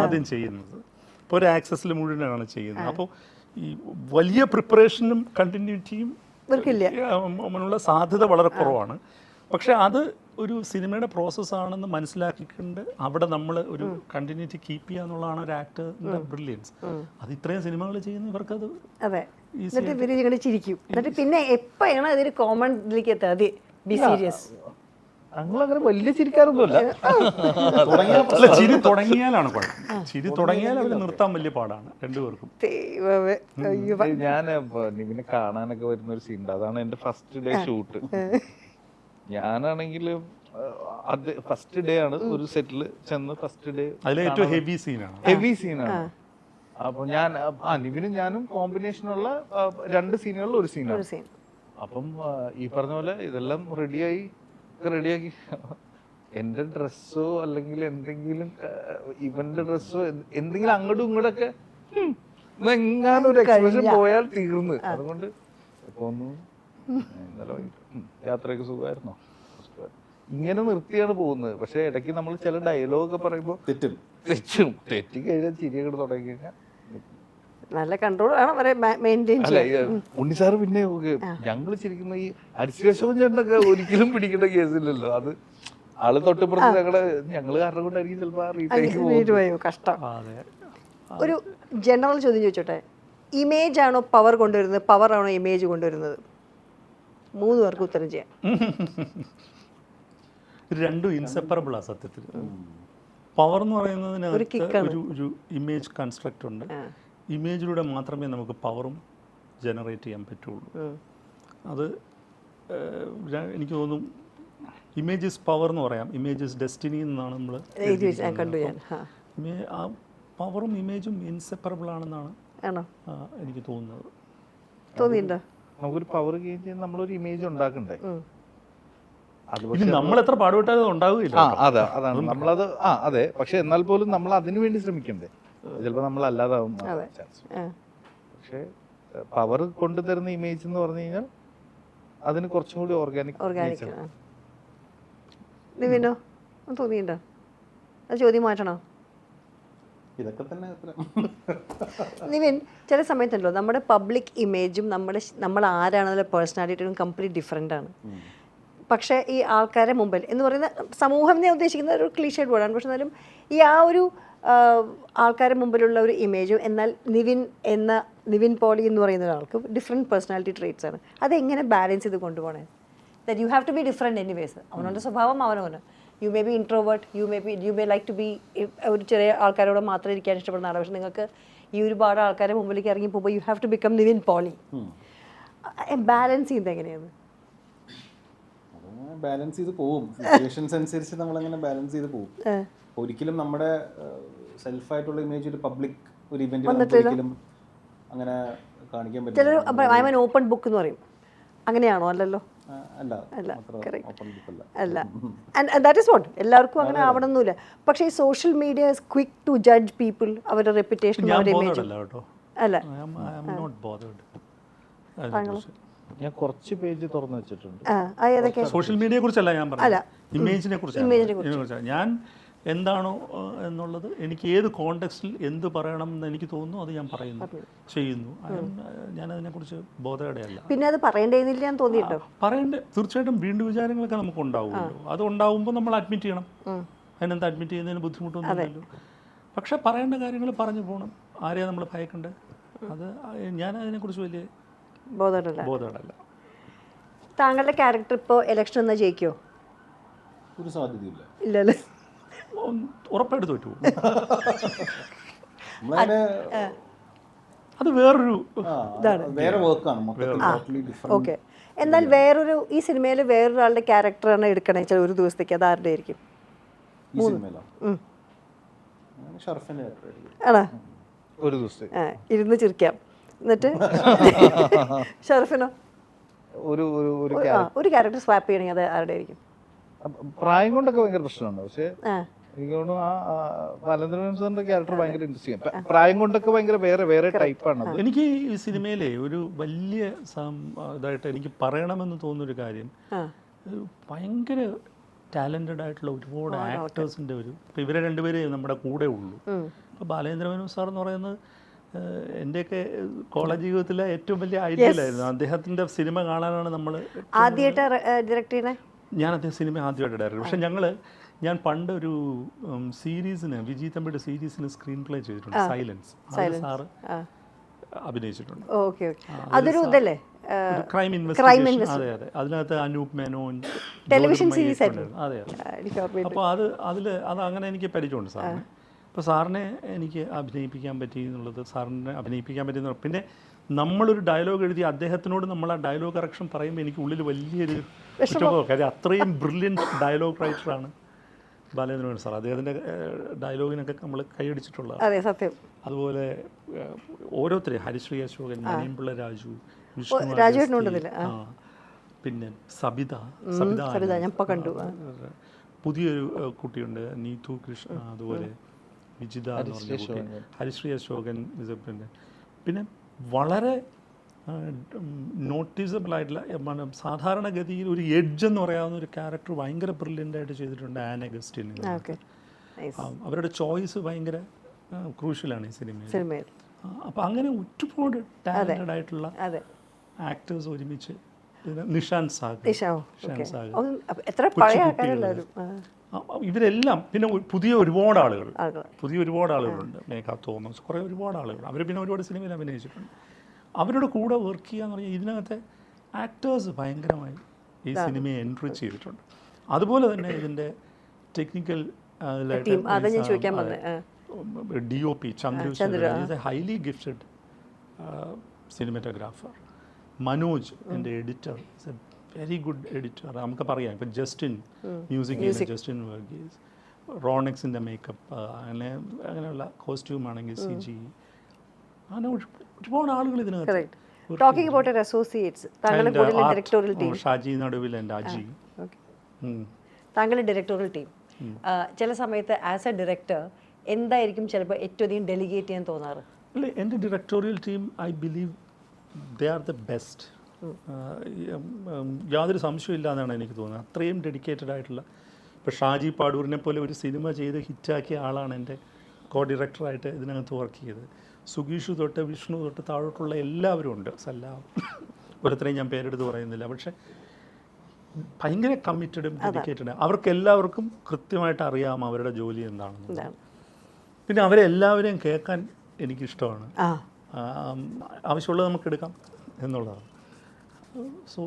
ആദ്യം ചെയ്യുന്നത്. ഇപ്പോൾ ഒരു ആക്സസിൽ മുഴുവനാണ് ചെയ്യുന്നത്. അപ്പോൾ ഈ വലിയ പ്രിപ്പറേഷനും കണ്ടിന്യൂറ്റിയും ഉള്ള സാധ്യത വളരെ കുറവാണ്. പക്ഷെ അത് ഒരു സിനിമയുടെ പ്രോസസ്സാണെന്ന് മനസ്സിലാക്കിക്കൊണ്ട് അവിടെ നമ്മൾ ഒരു കണ്ടിന്യൂറ്റി കീപ്പ് ചെയ്യുക എന്നുള്ളതാണ് ഒരു ആക്ടറിന്റെ ബ്രില്യൻസ്. അത് ഇത്രയും സിനിമകൾ ചെയ്യുന്ന ഇവർക്കത്
എന്നിട്ട് ഇവര് ഇങ്ങനെ ചിരിക്കും. എന്നിട്ട് പിന്നെ എപ്പോഴാണ് അതൊരു കോമൺ ഇതിലേക്ക് എത്താതെ ബി സീരിയസ്.
ഞങ്ങളങ്ങനെ വലിയ ചിരിക്കാറൊന്നുമില്ല.
ചിരി തുടങ്ങിയാലാണ് കുഴപ്പം. ചിരി തുടങ്ങിയാൽ അവർ നിർത്താൻ വലിയ പാടാണ് രണ്ടുപേർക്കും.
ഞാൻ നിവിനെ കാണാനൊക്കെ വരുന്ന ഒരു സീൻ ഉണ്ട്. അതാണ് എൻ്റെ ഫസ്റ്റ് ഡേ ഷൂട്ട്. ഞാനാണെങ്കിൽ അത് ഫസ്റ്റ് ഡേ ആണ് ഒരു സെറ്റിൽ ചെന്ന് ഫസ്റ്റ് ഡേ
ഏറ്റവും ഹെവി
സീനാണ്. അപ്പൊ ഞാൻ നിവിനും ഞാനും കോമ്പിനേഷനുള്ള 2 സീനുകളിൽ ഒരു സീനാണ്. അപ്പം ഈ പറഞ്ഞ പോലെ ഇതെല്ലാം റെഡിയാക്കി എന്റെ ഡ്രസ്സോ അല്ലെങ്കിൽ എന്തെങ്കിലും ഇവന്റെ ഡ്രസ്സോ എന്തെങ്കിലും അങ്ങോട്ടും ഇങ്ങോട്ടൊക്കെ എങ്ങാനും ഒരു എക്സ്പ്രഷൻ പോയാൽ തീർന്ന്. അതുകൊണ്ട് ഇപ്പൊ ഒന്ന് ഇന്നലെ യാത്രയൊക്കെ സുഖമായിരുന്നോ? ഇങ്ങനെ നിർത്തിയാണ് പോകുന്നത്. പക്ഷെ ഇടയ്ക്ക് നമ്മൾ ചില ഡയലോഗൊക്കെ പറയുമ്പോൾ തെറ്റി കഴിഞ്ഞാൽ ചിരിയൊക്കെ തുടങ്ങി കഴിഞ്ഞാൽ
നല്ല കൺട്രോൾ വേണം.
ഉണ്ണിസാറ് പിന്നെ ഞങ്ങൾ ചിരിക്കുന്ന ഈ അരിശേഷവും ചേട്ടനൊക്കെ ഒരിക്കലും പിടിക്കേണ്ട കേസില്ലല്ലോ. അത് ആള് തൊട്ടിപ്പുറത്ത് ഞങ്ങള് കാരണം കൊണ്ടായിരിക്കും ചിലപ്പോൾ
കഷ്ടം. ഒരു ജനറൽ ചോദ്യം ചോദിച്ചോട്ടെ, ഇമേജ് ആണോ പവർ കൊണ്ടുവരുന്നത്, പവർ ആണോ ഇമേജ് കൊണ്ടുവരുന്നത്? 3 പേർക്ക് ഉത്തരം ചെയ്യാം.
രണ്ടും ഇൻസെപ്പറബിൾ ആ സത്യത്തിൽ. പവർ എന്ന് പറയുന്നതിനകത്ത് ഒരു ഇമേജ് കൺസ്ട്രക്റ്റ് ഉണ്ട്. ഇമേജിലൂടെ മാത്രമേ നമുക്ക് പവറും ജനറേറ്റ് ചെയ്യാൻ പറ്റുള്ളൂ. അത് എനിക്ക് തോന്നും ഇമേജ് ഇസ് പവർ എന്ന് പറയാം, ഇമേജ് ഇസ് ഡെസ്റ്റിനി എന്നാണ് നമ്മൾ. പവറും ഇമേജും ഇൻസെപ്പറബിൾ ആണെന്നാണ് എനിക്ക് തോന്നുന്നത്.
തോന്നിയിട്ടുണ്ടോ?
നമുക്കൊരു പവർ ഗെയിൻ ചെയ്യുന്ന നമ്മളൊരു ഇമേജ് ഉണ്ടാക്കണ്ടേ. അത്
ഇനി നമ്മൾ എത്ര പാടുപെട്ടാലും ഉണ്ടാവുകയില്ല.
അതാണ് നമ്മളത്. അതെ, പക്ഷെ എന്നാൽ പോലും നമ്മൾ അതിനു വേണ്ടി ശ്രമിക്കണ്ടേ. ചിലപ്പോൾ നമ്മൾ അല്ലാതാവും ചാൻസ്. പക്ഷെ പവർ കൊണ്ടുതരുന്ന ഇമേജ് എന്ന് പറഞ്ഞു കഴിഞ്ഞാൽ അതിന് കുറച്ചും കൂടി ഓർഗാനിക്.
നിവിനോ തോന്നിയിട്ടുണ്ടോ? അത് ചോദ്യം മാറ്റണോ?
ഇതൊക്കെ തന്നെ
നിവിൻ, ചില സമയത്തുണ്ടല്ലോ നമ്മുടെ പബ്ലിക് ഇമേജും നമ്മൾ ആരാണെന്നുള്ള പേഴ്സണാലിറ്റിയും കംപ്ലീറ്റ് ഡിഫറെൻ്റ് ആണ്. പക്ഷേ ഈ ആൾക്കാരെ മുമ്പിൽ എന്ന് പറയുന്ന സമൂഹം ഞാൻ ഉദ്ദേശിക്കുന്ന ഒരു ക്ലീഷേഡ് വേർഡാണ്. പക്ഷെ എന്നാലും ഈ ഒരു ആൾക്കാരുടെ മുമ്പിലുള്ള ഒരു ഇമേജും എന്നാൽ നിവിൻ പോളി എന്ന് പറയുന്ന ഒരാൾക്ക് ഡിഫറെൻറ്റ് പേഴ്സണാലിറ്റി ട്രേറ്റ്സ് ആണ്. അതെങ്ങനെ ബാലൻസ് ചെയ്ത് കൊണ്ടുപോകണേ? That you have to be different anyways. അവനവൻ്റെ സ്വഭാവം അവനവന്. You may be introvert, you may like to be ഒരു ചെറിയ ആൾക്കാരോട് മാത്രം ഇരിക്കാൻ ഇഷ്ടപ്പെടുന്ന ആളാണ്. പക്ഷെ നിങ്ങൾക്ക് ഈ ഒരുപാട് ആൾക്കാരെ മുമ്പിലേക്ക് ഇറങ്ങി പോകുമ്പോൾ you have to become Nivin Pauly. Balance ചെയ്യുന്നത് എങ്ങനെയാണ്?
ബാലൻസ് ചെയ്ത് പോവും. സിറ്റുവേഷൻസ് അനുസരിച്ച് നമ്മളങ്ങനെ ബാലൻസ് ചെയ്ത് പോവും. ഒരിക്കലും നമ്മുടെ സെൽഫായിട്ടുള്ള ഇമേജ് ഒരു പബ്ലിക് ഒരു ഇവന്റിൽ ഒരിക്കലും അങ്ങനെ കാണിക്കാൻ പറ്റില്ല.
ഓപ്പൺ ബുക്ക് എന്ന് പറയും, അങ്ങനെയാണോ? അല്ലല്ലോ,
അല്ല.
ദാറ്റ് ഈസ് വാട്ട് എല്ലാവർക്കും അങ്ങനെ ആവണമെന്നില്ല. പക്ഷേ ഈ social media is quick to judge people, അവരുടെ റെപ്യൂട്ടേഷൻ, അവരുടെ ഇമേജ്. അല്ല,
ഞാൻ കുറച്ച് പേജ് തുറന്നു വെച്ചിട്ടുണ്ട്.
സോഷ്യൽ മീഡിയയെ കുറിച്ചല്ല ഞാൻ പറഞ്ഞത്, ഇമേജിനെ കുറിച്ചാണ്. ഞാൻ എന്താണോ എന്നുള്ളത്, എനിക്ക് ഏത് കോണ്ടെക്സ്റ്റിൽ എന്ത് പറയണം എന്ന് എനിക്ക് തോന്നുന്നു അത് ഞാൻ പറയുന്നു, ചെയ്യുന്നു. ഞാൻ അതിനെക്കുറിച്ച് ബോധവടെയല്ല.
പിന്നെ അത് പറയേണ്ടതില്ല എന്ന് തോന്നിയിട്ടോ?
പറയേണ്ട, തീർച്ചയായിട്ടും വീണ്ടും വിചാരങ്ങളൊക്കെ നമുക്ക് ഉണ്ടാവുമല്ലോ. അത് ഉണ്ടാവുമ്പോൾ നമ്മൾ അഡ്മിറ്റ് ചെയ്യണം. അതിനെന്താ അഡ്മിറ്റ് ചെയ്യുന്നതിന് ബുദ്ധിമുട്ടൊന്നുമില്ലല്ലോ. പക്ഷെ പറയേണ്ട കാര്യങ്ങൾ പറഞ്ഞു പോകണം. ആരെയാണ് നമ്മൾ ഭയക്കേണ്ടത്? അത് ഞാൻ അതിനെക്കുറിച്ച് വലിയ ബോധവടല്ല.
താങ്കളുടെ ക്യാരക്ടർ ഇപ്പോൾ ഇലക്ഷൻ എന്നാ ജയിക്കുമോ?
ഒരു സാധ്യതയില്ല.
ഇല്ലല്ലേ?
ഉറപ്പായിട്ട് തോറ്റു. അത് വേറൊരു
വേറെ വർക്കാണ്.
ഓക്കെ. എന്നാൽ വേറൊരു ഈ സിനിമയിൽ വേറൊരാളുടെ ക്യാരക്ടറാണ് എടുക്കണേ വെച്ചാൽ ഒരു ദിവസത്തേക്ക്, അത് ആരുടെ ആയിരിക്കും? ആണോ?
ഒരു ദിവസം
ഇരുന്ന് ചിരിക്കാം. എന്നിട്ട് ഷറഫിനോ ഒരു ക്യാരക്ടർ സ്വാപ്പ് ചെയ്യണമെങ്കിൽ അത് ആരുടെ ആയിരിക്കും?
പ്രായം കൊണ്ടൊക്കെ ഭയങ്കര പ്രശ്നമാണ്. പക്ഷേ എനിക്ക് തോന്നുന്നു ബാലേന്ദ്രൻ സാറിന്റെ ക്യാരക്ടർ ഭയങ്കര ഇൻട്രസ്റ്റിംഗ്. പ്രായം കൊണ്ടൊക്കെ ഭയങ്കര വേറെ ടൈപ്പാണ്.
എനിക്ക് ഈ സിനിമയിലെ ഒരു വലിയ ഇതായിട്ട് എനിക്ക് പറയണമെന്ന് തോന്നുന്നൊരു കാര്യം, ഭയങ്കര ടാലന്റഡ് ആയിട്ടുള്ള ഒരുപാട് ആക്ടേഴ്സിന്റെ ഇപ്പം ഇവരെ രണ്ടുപേരെ നമ്മുടെ കൂടെ ഉള്ളൂ. ഇപ്പോൾ ബാലേന്ദ്രൻ സാർ എന്ന് പറയുന്നത് എൻ്റെയൊക്കെ കോളേജ് ജീവിതത്തിലെ ഏറ്റവും വലിയ ഐഡിയലായിരുന്നു. അദ്ദേഹത്തിൻ്റെ സിനിമ കാണാനാണ് നമ്മൾ
ആദ്യമായിട്ട് ഡയറക്റ്റ് ചെയ്യുന്നത്.
ഞാൻ അദ്ദേഹം സിനിമ ആദ്യമായിട്ട് ഡയറക്റ്റ്. പക്ഷെ ഞാൻ പണ്ടൊരു സീരീസിന്, വിജയ് തമ്പിയുടെ സീരീസിന് സ്ക്രീൻ പ്ലേ ചെയ്തിട്ടുണ്ട്, സൈലൻസ്. സാറ് അഭിനയിച്ചിട്ടുണ്ട്.
അതൊരു ഇതല്ലേ,
ക്രൈം ഇൻവെസ്റ്റിഗേഷൻ. അതെ. അതിനകത്ത് അനൂപ് മേനോൻ
ടെലിവിഷൻ സീരീസ്.
അതെ. അപ്പോൾ അത് അങ്ങനെ എനിക്ക് പരിചയമുണ്ട് സാറിന്. അപ്പോൾ സാറിനെ എനിക്ക് അഭിനയിപ്പിക്കാൻ പറ്റി എന്നുള്ളത്, സാറിനെ അഭിനയിപ്പിക്കാൻ പറ്റിയെന്ന്. പിന്നെ നമ്മളൊരു ഡയലോഗ് എഴുതി അദ്ദേഹത്തിനോട് നമ്മൾ ആ ഡയലോഗ് കറക്ഷൻ പറയുമ്പോൾ എനിക്ക് ഉള്ളിൽ വലിയൊരു കുറ്റബോധം. കാര്യം അത്രയും ബ്രില്യൻറ്റ് ഡയലോഗ് റൈറ്ററാണ് ബാലേന്ദ്രൻ സാർ. അദ്ദേഹത്തിൻ്റെ ഡയലോഗിനൊക്കെ നമ്മൾ കൈയടിച്ചിട്ടുള്ളത്.
അതെ, സത്യം.
അതുപോലെ ഓരോരുത്തരും, ഹരിശ്രീ അശോകൻ, മണിയമ്പിള്ള രാജു, പിന്നെ സബിത ഞാൻ കണ്ടു. പുതിയൊരു കുട്ടിയുണ്ട്, നീതു കൃഷ്ണ, അതുപോലെ വിജിത എന്ന് പറഞ്ഞ കുട്ടി, ഹരിശ്രീ അശോകൻ. പിന്നെ വളരെ നോട്ടീസബിൾ ആയിട്ടുള്ള, സാധാരണഗതിയിൽ ഒരു എഡ്ജ് എന്ന് പറയാവുന്ന ഒരു ക്യാരക്ടർ ഭയങ്കര ബ്രില്യൻ്റ് ആയിട്ട് ചെയ്തിട്ടുണ്ട് ആൻ അഗസ്റ്റിൻ. അവരുടെ ചോയ്സ് ഭയങ്കര ക്രൂഷ്യലാണ് ഈ സിനിമയിൽ. അപ്പോൾ അങ്ങനെ ഒരുപാട് ടാലന്റഡ് ആയിട്ടുള്ള ആക്ടേഴ്സ് ഒരുമിച്ച്. നിഷാൻ സാഗർ, ഇവരെല്ലാം. പിന്നെ പുതിയ ഒരുപാട് ആളുകളുണ്ട്. മേഘ തോമസ്, കുറേ ഒരുപാട് ആളുകൾ. അവർ പിന്നെ ഒരുപാട് സിനിമയിൽ അഭിനയിച്ചിട്ടുണ്ട്. അവരുടെ കൂടെ വർക്ക് ചെയ്യുക എന്ന് പറഞ്ഞാൽ ഇതിനകത്തെ ആക്ടേഴ്സ് ഭയങ്കരമായി ഈ സിനിമയെ എൻറിച്ച് ചെയ്തിട്ടുണ്ട്. അതുപോലെ തന്നെ ഇതിൻ്റെ technical DOP Chandru, highly gifted cinematographer. Manoj എൻ്റെ editor, is a very good editor. നമുക്ക് പറയാം, ഇപ്പം ജസ്റ്റിൻ മ്യൂസിക്, ജസ്റ്റിൻ വർഗീസ്, റോണെക്സിൻ്റെ മേക്കപ്പ്, അങ്ങനെയുള്ള കോസ്റ്റ്യൂം ആണെങ്കിൽ CG, അങ്ങനെ ഒരുപാട് ആളുകൾ ഇതിനകത്ത്.
ടോക്കിംഗ് അബൌട്ട് യുവർ അസോസിയേറ്റ്സ്, താങ്കളുടെ
And,
കൂടെ
art,
directorial team,
Shaji Naduvil എൻ്റെ അജി.
ഓക്കെ,
ഉം.
താങ്കളുടെ ഡയറക്ടോറിയൽ ടീം ചില സമയത്ത് ആസ് എ ഡയറക്ടർ എന്തായിരിക്കും ചിലപ്പോൾ ഏറ്റവും അധികം ഡെലിഗേറ്റ് ചെയ്യാൻ തോന്നാറ്?
അല്ല, എൻ്റെ directorial team I believe they are the best. യാതൊരു സംശയമില്ല എന്നാണ് എനിക്ക് തോന്നുന്നത്. അത്രയും ഡെഡിക്കേറ്റഡ് ആയിട്ടുള്ള, ഇപ്പോൾ ഷാജി പാടൂരിനെ പോലെ ഒരു സിനിമ ചെയ്ത് ഹിറ്റാക്കിയ ആളാണ് എൻ്റെ കോ ഡയറക്ടറായിട്ട് ഇതിനകത്ത് വർക്ക് ചെയ്തത്. സുഗീഷ് തൊട്ട് വിഷ്ണു തൊട്ട് താഴോട്ടുള്ള എല്ലാവരും ഉണ്ട്. സല്ലാം ഓരോരുത്തരെയും ഞാൻ പേരെടുത്ത് പറയുന്നില്ല, പക്ഷേ ഭയങ്കര കമ്മിറ്റഡും ഡെഡിക്കേറ്റഡും. അവർക്ക് എല്ലാവർക്കും കൃത്യമായിട്ട് അറിയാം അവരുടെ ജോലി എന്താണെന്ന്. പിന്നെ അവരെ എല്ലാവരെയും കേൾക്കാൻ എനിക്കിഷ്ടമാണ്. ആവശ്യമുള്ളത് നമുക്ക് എടുക്കാം എന്നുള്ളതാണ്. So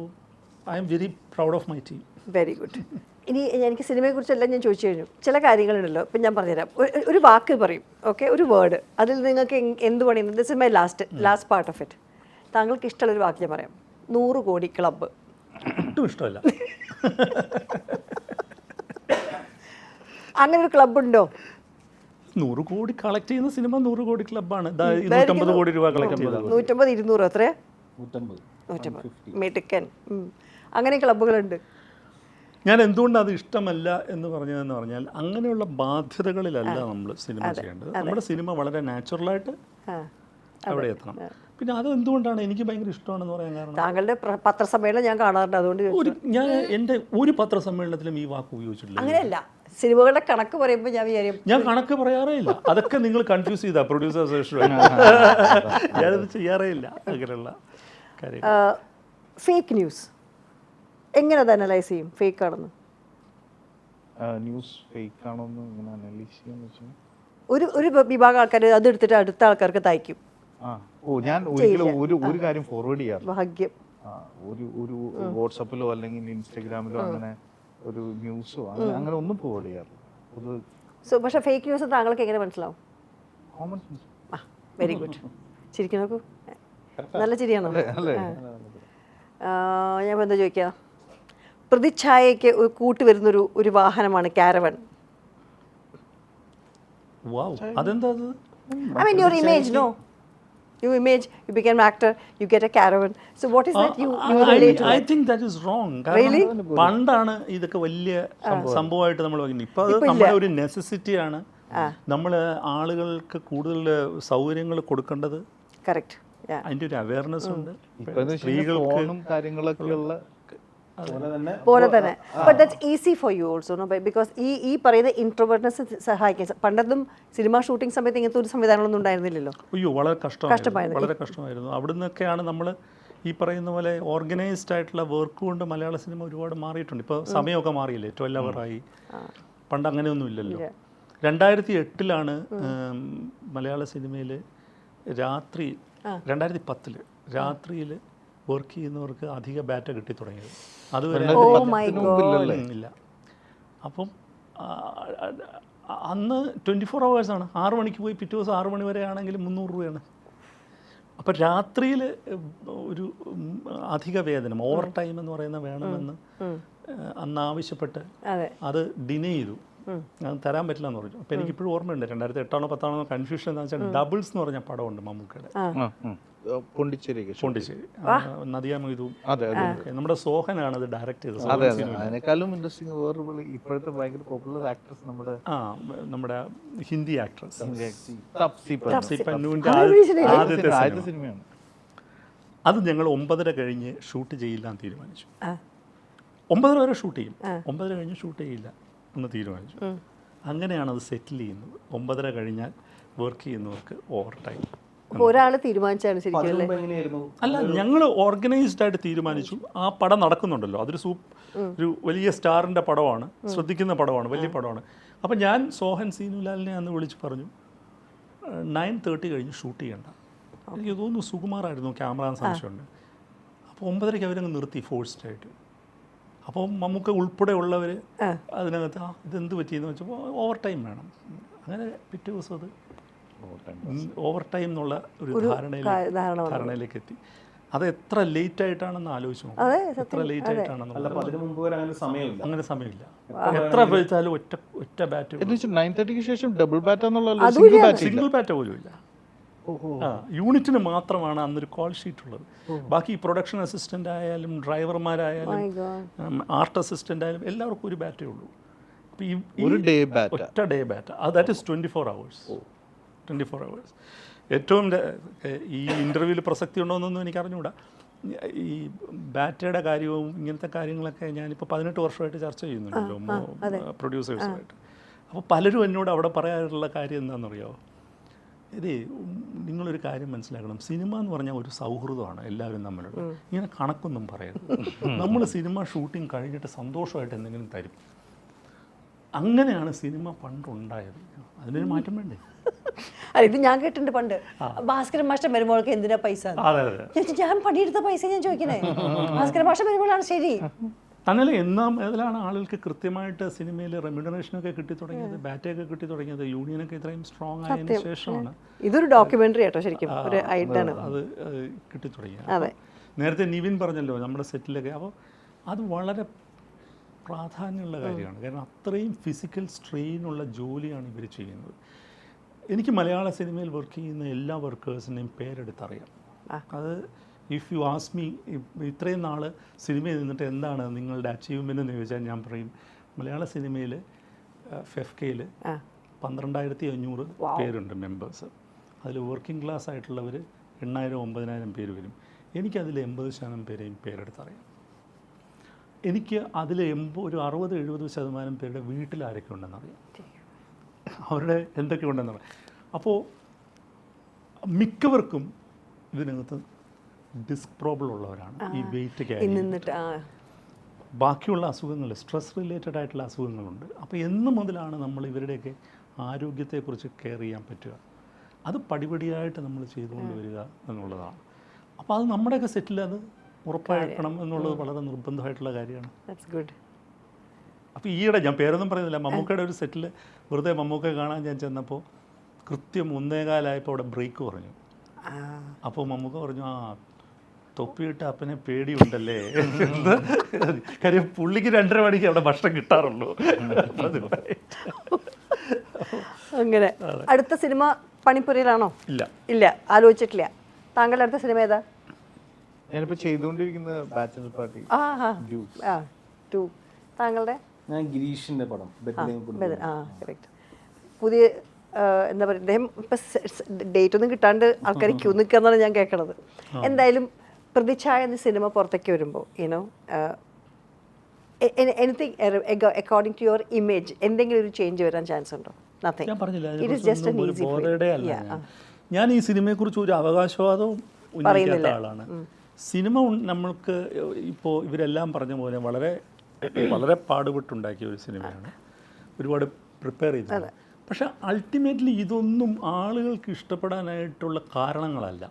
I am very proud of my team.
Very good. ഇനി എനിക്ക് സിനിമയെക്കുറിച്ചെല്ലാം ഞാൻ ചോദിച്ചു കഴിഞ്ഞു. ചില കാര്യങ്ങളുണ്ടല്ലോ, ഇപ്പം ഞാൻ പറഞ്ഞുതരാം. ഒരു വാക്ക് പറയും, ഓക്കെ, ഒരു വേർഡ്, അതിൽ നിങ്ങൾക്ക് എന്ത് പണിയുന്നത്? This is my last part of it. താങ്കൾക്ക് ഇഷ്ടമുള്ളൊരു വാക്ക് ഞാൻ പറയാം. 100 കോടി ക്ലബ്ബ്.
ഒട്ടും ഇഷ്ടമല്ല.
അങ്ങനെ ഒരു ക്ലബ്ബ് ഉണ്ടോ?
100 കോടി കളക്ട് ചെയ്യുന്ന സിനിമ 100 കോടി ക്ലബ്ബാണ്. 250 കോടി രൂപ കളക്ട് ചെയ്തത്.
150, 200 എത്രയാ?
150.
മിടുക്കൻ. അങ്ങനെ ക്ലബ്ബുകളുണ്ട്.
ഞാൻ എന്തുകൊണ്ട് അത് ഇഷ്ടമല്ല എന്ന് പറഞ്ഞതെന്ന് പറഞ്ഞാൽ, അങ്ങനെയുള്ള ബാധ്യതകളിലല്ല നമ്മൾ സിനിമ ചെയ്യേണ്ടത്. നമ്മുടെ സിനിമ വളരെ നാച്ചുറലായിട്ട് അവിടെ എത്തണം. പിന്നെ അത് എന്തുകൊണ്ടാണ് എനിക്ക് ഭയങ്കര ഇഷ്ടമാണെന്ന് പറയാൻ കാരണം,
താങ്കളുടെ പത്രസമ്മേളനം ഞാൻ കാണാറുണ്ട്, അതുകൊണ്ട്
ഞാൻ എൻ്റെ ഒരു പത്രസമ്മേളനത്തിലും ഈ വാക്ക് ഉപയോഗിച്ചിട്ടില്ല.
അങ്ങനെയല്ല, സിനിമകളുടെ കണക്ക് പറയുമ്പോൾ ഞാൻ വിചാരിക്കും.
ഞാൻ കണക്ക് പറയാറേ ഇല്ല. അതൊക്കെ നിങ്ങൾ കൺഫ്യൂസ് ചെയ്താ പ്രൊഡ്യൂസേഴ്സ്. ഞാനത് ചെയ്യാറേ ഇല്ല അങ്ങനെയുള്ള കാര്യം.
ഫേക്ക് ന്യൂസ് എങ്ങനെ അത് അനലൈസ് ചെയ്യും? ഫേക്ക് ആണെന്ന്
ന്യൂസ് ഫേക്ക് ആണോന്ന് ഇങ്ങനെ അനലൈസ് ചെയ്യാന്ന് വെച്ചാൽ
ഒരു വിഭാഗം ആൾക്കാർ അത് എടുത്തിട്ട് അടുത്ത ആൾക്കാർക്ക് തയ്ക്കും.
ഞാൻ ഒരിക്കലും ഒരു കാര്യം ഫോർവേഡ് ചെയ്യാറില്ല.
ഭാഗ്യം.
ഒരു വാട്സപ്പിലോ അല്ലെങ്കിൽ ഇൻസ്റ്റാഗ്രാമിലോ അങ്ങനെ ഒരു ന്യൂസോ അങ്ങനെ ഒന്നും ഫോർവേഡ് ചെയ്യാറില്ല.
സോ പക്ഷേ ഫേക്ക് ന്യൂസ് താങ്കൾക്ക് എങ്ങനെ മനസ്സിലാവും?
Common sense.
Very good. ചിരിക്കും നോക്കൂ, നല്ല ചിരിയാണോ? ഞാൻ എന്താ ചോദിക്കുക, പ്രതിച്ഛായയ്ക്ക് കൂട്ടുവരുന്നൊരു ഒരു വാഹനമാണ് കാരവൻ.
അതെന്താ?
I mean your image, no? You image, you became an actor, you get a caravan. So what is that you relate to?
I think that is wrong.
Really?
പണ്ടാണ് ഇതൊക്കെ വലിയ സംഭവമായിട്ട് നമ്മൾ പറയുന്നത്. ഇപ്പോൾ അത് നമ്മുടെ ഒരു നെസസിറ്റിയാണ്. നമ്മൾ ആളുകൾക്ക് കൂടുതൽ സൗകര്യങ്ങൾ കൊടുക്കേണ്ടത്.
കറക്റ്റ്.
അതിൻ്റെ ഒരു അവയർനെസ് ഉണ്ട്.
സ്ത്രീകൾക്കും കാര്യങ്ങളൊക്കെ ഉള്ള
പോലെ തന്നെ. But that's easy for you also, no? Because ഈ പറയുന്ന ഇൻട്രോവേർട്ട്നെസ് സഹായിക്കാൻ പണ്ടൊന്നും സിനിമ ഷൂട്ടിംഗ് സമയത്ത് ഇങ്ങനത്തെ ഒരു സംവിധാനങ്ങളൊന്നും ഉണ്ടായിരുന്നില്ലല്ലോ.
അയ്യോ, വളരെ കഷ്ടമായിരുന്നു, വളരെ കഷ്ടമായിരുന്നു. അവിടെ നിന്നൊക്കെയാണ് നമ്മൾ ഈ പറയുന്ന പോലെ ഓർഗനൈസ്ഡ് ആയിട്ടുള്ള വർക്ക് കൊണ്ട് മലയാള സിനിമ ഒരുപാട് മാറിയിട്ടുണ്ട്. ഇപ്പോൾ സമയമൊക്കെ മാറിയില്ലേ, 12 hour ആയി. പണ്ട് അങ്ങനെയൊന്നും ഇല്ലല്ലോ. 2008 മലയാള സിനിമയിൽ രാത്രി 2010 രാത്രിയിൽ വർക്ക് ചെയ്യുന്നവർക്ക് അധിക ബാറ്റ കിട്ടി തുടങ്ങിയത്. അതുവരെ ഇല്ല. അപ്പം അന്ന് 24 hours ആണ്. 6 മണിക്ക് പോയി പിറ്റേ ദിവസം 6 മണി വരെ ആണെങ്കിൽ 300 രൂപയാണ്. അപ്പം രാത്രിയിൽ ഒരു അധിക വേതനം, ഓവർ ടൈം എന്ന് പറയുന്ന വേണമെന്ന് അന്ന് ആവശ്യപ്പെട്ട് അത് ഡിനേ ചെയ്തു. ഞാൻ തരാൻ പറ്റില്ല എന്ന് പറഞ്ഞു. അപ്പോൾ എനിക്കിപ്പോഴും ഓർമ്മയുണ്ട്, 2008 10 കൺഫ്യൂഷൻ എന്ന് വെച്ചാൽ ഡബിൾസ് എന്ന് പറഞ്ഞ പടമുണ്ട് മമ്മൂക്കയുടെ,
പോണ്ടിച്ചേരി
നദിയ മൊയ്തു. നമ്മുടെ സോഹനാണ് അത് ഡയറക്റ്റ് ചെയ്തത്.
അതിനേക്കാളും ഇൻട്രസ്റ്റിംഗ് വേറെ ഇപ്പോഴത്തെ ഭയങ്കര പോപ്പുലർ ആക്ട്രസ്
നമ്മുടെ ഹിന്ദി ആക്ട്രസ്
ആദ്യത്തെ സിനിമയാണ്.
അത് ഞങ്ങൾ 9:30 കഴിഞ്ഞ് ഷൂട്ട് ചെയ്യില്ലാന്ന് തീരുമാനിച്ചു. 9:30 വരെ ഷൂട്ട് ചെയ്യും, 9:30 കഴിഞ്ഞ് ഷൂട്ട് ചെയ്യില്ല എന്ന് തീരുമാനിച്ചു. അങ്ങനെയാണ് അത് സെറ്റിൽ ചെയ്യുന്നത്. 9:30 കഴിഞ്ഞാൽ വർക്ക് ചെയ്യുന്നവർക്ക് ഓവർ ടൈം.
ഒരാൾ തീരുമാനിച്ചാണ് ശരിക്കും?
അല്ല, ഞങ്ങൾ ഓർഗനൈസ്ഡ് ആയിട്ട് തീരുമാനിച്ചു. ആ പടം നടക്കുന്നുണ്ടല്ലോ, അതൊരു ഒരു വലിയ സ്റ്റാറിൻ്റെ പടമാണ്, ശ്രദ്ധിക്കുന്ന പടമാണ്, വലിയ പടമാണ്. അപ്പം ഞാൻ സോഹൻ സീനുലാലിനെ അന്ന് വിളിച്ച് പറഞ്ഞു 9:30 കഴിഞ്ഞ് ഷൂട്ട് ചെയ്യണ്ട. എനിക്ക് തോന്നുന്നു സുകുമാറായിരുന്നു ക്യാമറ സംശയമുണ്ട്. അപ്പോൾ 9:30 അവരങ്ങ് നിർത്തി ഫോഴ്സ്ഡായിട്ട്. അപ്പോൾ മമ്മൂക്ക ഉൾപ്പെടെ ഉള്ളവർ അതിനകത്ത് ഇതെന്ത് പറ്റിയെന്ന് വെച്ചപ്പോൾ ഓവർ ടൈം വേണം. അങ്ങനെ പിറ്റേ ദിവസം അത് ഓവർ ടൈം എന്നുള്ള ഒരു ധാരണയിലേക്ക് എത്തി. അത് എത്ര ലേറ്റ് ആയിട്ടാണെന്ന് ആലോചിച്ചു, എത്ര ലേറ്റ് ആയിട്ടാണെന്ന്. അങ്ങനെ സമയമില്ല. എത്ര വെച്ചാലും ഒറ്റ ബാറ്റ്.
9:30 ശേഷം ഡബിൾ ബാറ്റ്
സിംഗിൾ ബാറ്റ് പോലും ഇല്ല. യൂണിറ്റിന് മാത്രമാണ് അന്നൊരു കോൾ ഷീറ്റ് ഉള്ളത്. ബാക്കി പ്രൊഡക്ഷൻ അസിസ്റ്റൻ്റ് ആയാലും ഡ്രൈവർമാരായാലും
My God.
ആർട്ട് അസിസ്റ്റൻ്റ് ആയാലും എല്ലാവർക്കും ഒരു ബാറ്റേ ഉള്ളൂ. അപ്പോൾ
ഒരു ഡേ ബാറ്റ.
ഒറ്റ day batta, that is 24 hours. 24 hours. ഏറ്റവും ഈ ഇൻ്റർവ്യൂവിൽ പ്രസക്തി ഉണ്ടോയെന്നൊന്നും എനിക്ക് അറിഞ്ഞുകൂടാ. ഈ ബാറ്റയുടെ കാര്യവും ഇങ്ങനത്തെ കാര്യങ്ങളൊക്കെ ഞാനിപ്പോൾ 18 വർഷമായിട്ട് ചർച്ച ചെയ്യുന്നുണ്ടല്ലോ പ്രൊഡ്യൂസേഴ്സുമായിട്ട്. അപ്പോൾ പലരും എന്നോട് അവിടെ പറയാറുള്ള കാര്യം എന്താണെന്നറിയാമോ? ഇതേ നിങ്ങളൊരു കാര്യം മനസ്സിലാക്കണം, സിനിമ എന്ന് പറഞ്ഞാൽ ഒരു സൗഹൃദമാണ് എല്ലാവരും തമ്മിലുള്ള. ഇങ്ങനെ കണക്കൊന്നും പറയരുത്. നമ്മൾ സിനിമ ഷൂട്ടിംഗ് കഴിഞ്ഞിട്ട് സന്തോഷമായിട്ട് എന്തെങ്കിലും തരും. അങ്ങനെയാണ് സിനിമ പണ്ടുണ്ടായത്. അതിനൊരു മാറ്റം വേണ്ടേ?
അല്ല, ഇത് ഞാൻ കേട്ടിട്ടുണ്ട് പണ്ട്. ഭാസ്കരൻ മാഷ്ടൻ വരുമ്പോഴൊക്കെ എന്തിനാ പൈസ?
അതെ അതെ,
ഞാൻ പണിയെടുത്ത പൈസ ഞാൻ ചോദിക്കണേ. ഭാസ്കരൻ മാഷ്ടൻ വരുമ്പോഴാണ് ശരി.
അങ്ങനെ ഇതിലാണ് ആളുകൾക്ക് കൃത്യമായിട്ട് സിനിമയിൽ റെമ്യൂണറേഷനൊക്കെ കിട്ടി തുടങ്ങിയത്, ബാറ്റയൊക്കെ കിട്ടി തുടങ്ങിയത്. യൂണിയനൊക്കെ ഇത്രയും സ്ട്രോങ് ആയതിനു ശേഷമാണ്
ഇതൊരു ഡോക്യുമെന്ററി ആട്ടോ ശരിക്കും, ഒരു ഐഡാണ്
അത് കിട്ടി തുടങ്ങിയത്. നേരത്തെ നിവിൻ പറഞ്ഞല്ലോ നമ്മുടെ സെറ്റിലൊക്കെ. അപ്പോൾ അത് വളരെ പ്രാധാന്യമുള്ള കാര്യമാണ്. കാരണം അത്രയും ഫിസിക്കൽ സ്ട്രെയിനുള്ള ജോലിയാണ് ഇവർ ചെയ്യുന്നത്. എനിക്ക് മലയാള സിനിമയിൽ വർക്ക് ചെയ്യുന്ന എല്ലാ വർക്കേഴ്സിനെയും പേരെടുത്തറിയാം. അത് ഇഫ് യു ആസ്ക് മീ, ഇത്രയും നാൾ സിനിമയിൽ നിന്നിട്ട് എന്താണ് നിങ്ങളുടെ അച്ചീവ്മെൻ്റ് എന്ന് ചോദിച്ചാൽ ഞാൻ പറയും മലയാള സിനിമയിൽ ഫെഫ്കയിൽ 12,500 പേരുണ്ട് മെമ്പേഴ്സ്. അതിൽ വർക്കിംഗ് ക്ലാസ് ആയിട്ടുള്ളവർ 8,000-9,000 പേര് വരും. എനിക്കതിൽ 80% പേരെയും പേരെടുത്തറിയാം. എനിക്ക് അതിൽ ഒരു 60-70% പേരുടെ വീട്ടിൽ ആരൊക്കെ ഉണ്ടെന്നറിയാം, അവരുടെ എന്തൊക്കെ ഉണ്ടെന്നറിയാം. അപ്പോൾ മിക്കവർക്കും ഇതിനകത്ത് ഡിസ്ക് പ്രോബ്ലം ഉള്ളവരാണ്. ഈ വെയിറ്റ് ക്യാരി, ബാക്കിയുള്ള അസുഖങ്ങൾ, സ്ട്രെസ് റിലേറ്റഡ് ആയിട്ടുള്ള അസുഖങ്ങളുണ്ട്. അപ്പോൾ എന്ന് മുതലാണ് നമ്മൾ ഇവരുടെയൊക്കെ ആരോഗ്യത്തെക്കുറിച്ച് കെയർ ചെയ്യാൻ പറ്റുക? അത് പടിപടിയായിട്ട് നമ്മൾ ചെയ്തുകൊണ്ട് വരിക എന്നുള്ളതാണ്. അപ്പോൾ അത് നമ്മുടെയൊക്കെ സെറ്റിൽ അത് ഉറപ്പാക്കണം എന്നുള്ളത് വളരെ നിർബന്ധമായിട്ടുള്ള കാര്യമാണ്. അപ്പോൾ ഈയിടെ ഞാൻ പേരൊന്നും പറയുന്നില്ല, മമ്മൂക്കയുടെ ഒരു സെറ്റിൽ വെറുതെ മമ്മൂക്ക കാണാൻ ഞാൻ ചെന്നപ്പോൾ കൃത്യം 1:15 അവിടെ ബ്രേക്ക് പറഞ്ഞു. അപ്പോൾ മമ്മൂക്ക പറഞ്ഞു, തൊപ്പിയിട്ട് അപ്പനെ പേടിയുണ്ടല്ലേ എന്ന്. കാര്യം പുള്ളിക്ക് 2:30 മണിക്ക് അവിടെ ഭക്ഷണം കിട്ടാറുള്ളൂ.
അങ്ങനെ. അടുത്ത സിനിമ പണിപ്പുരയിലാണോ? ഇല്ല, ആലോചിച്ചിട്ടില്ല. താങ്കളുടെ അടുത്ത സിനിമ ഏതാ?
ഞാനിപ്പോൾ ചെയ്തുകൊണ്ടിരിക്കുന്ന ബാച്ചലർ പാർട്ടി
2. താങ്കളുടെ?
ഞാൻ ഗിരീഷിൻ്റെ പടം
കറക്റ്റ്. പുതിയ എന്താ പറയുക, അദ്ദേഹം ഇപ്പം ഡേറ്റ് ഒന്നും കിട്ടാണ്ട് ആൾക്കാർ ക്യൂ നിൽക്കുകയെന്നാണ് ഞാൻ കേൾക്കണത്. എന്തായാലും പ്രതിച്ഛായ എന്ന സിനിമ പുറത്തേക്ക് വരുമ്പോൾ you know anything according to your image എന്തെങ്കിലും ഒരു ചേഞ്ച് വരാൻ ചാൻസ് ഉണ്ടോ? നത്തിങ്.
ഞാൻ പറഞ്ഞില്ല, ഞാൻ ഈ സിനിമയെക്കുറിച്ച് ഒരു അവകാശവാദവും ഉന്നയിക്കാത്ത ആളാണ്. സിനിമ നമ്മൾക്ക് ഇപ്പോൾ ഇവരെല്ലാം പറഞ്ഞ പോലെ വളരെ വളരെ പാടുപെട്ടുണ്ടാക്കിയ ഒരു സിനിമയാണ്, ഒരുപാട് പ്രിപ്പയർ ചെയ്തത്. പക്ഷെ അൾട്ടിമേറ്റ്ലി ഇതൊന്നും ആളുകൾക്ക് ഇഷ്ടപ്പെടാനായിട്ടുള്ള കാരണങ്ങളല്ല.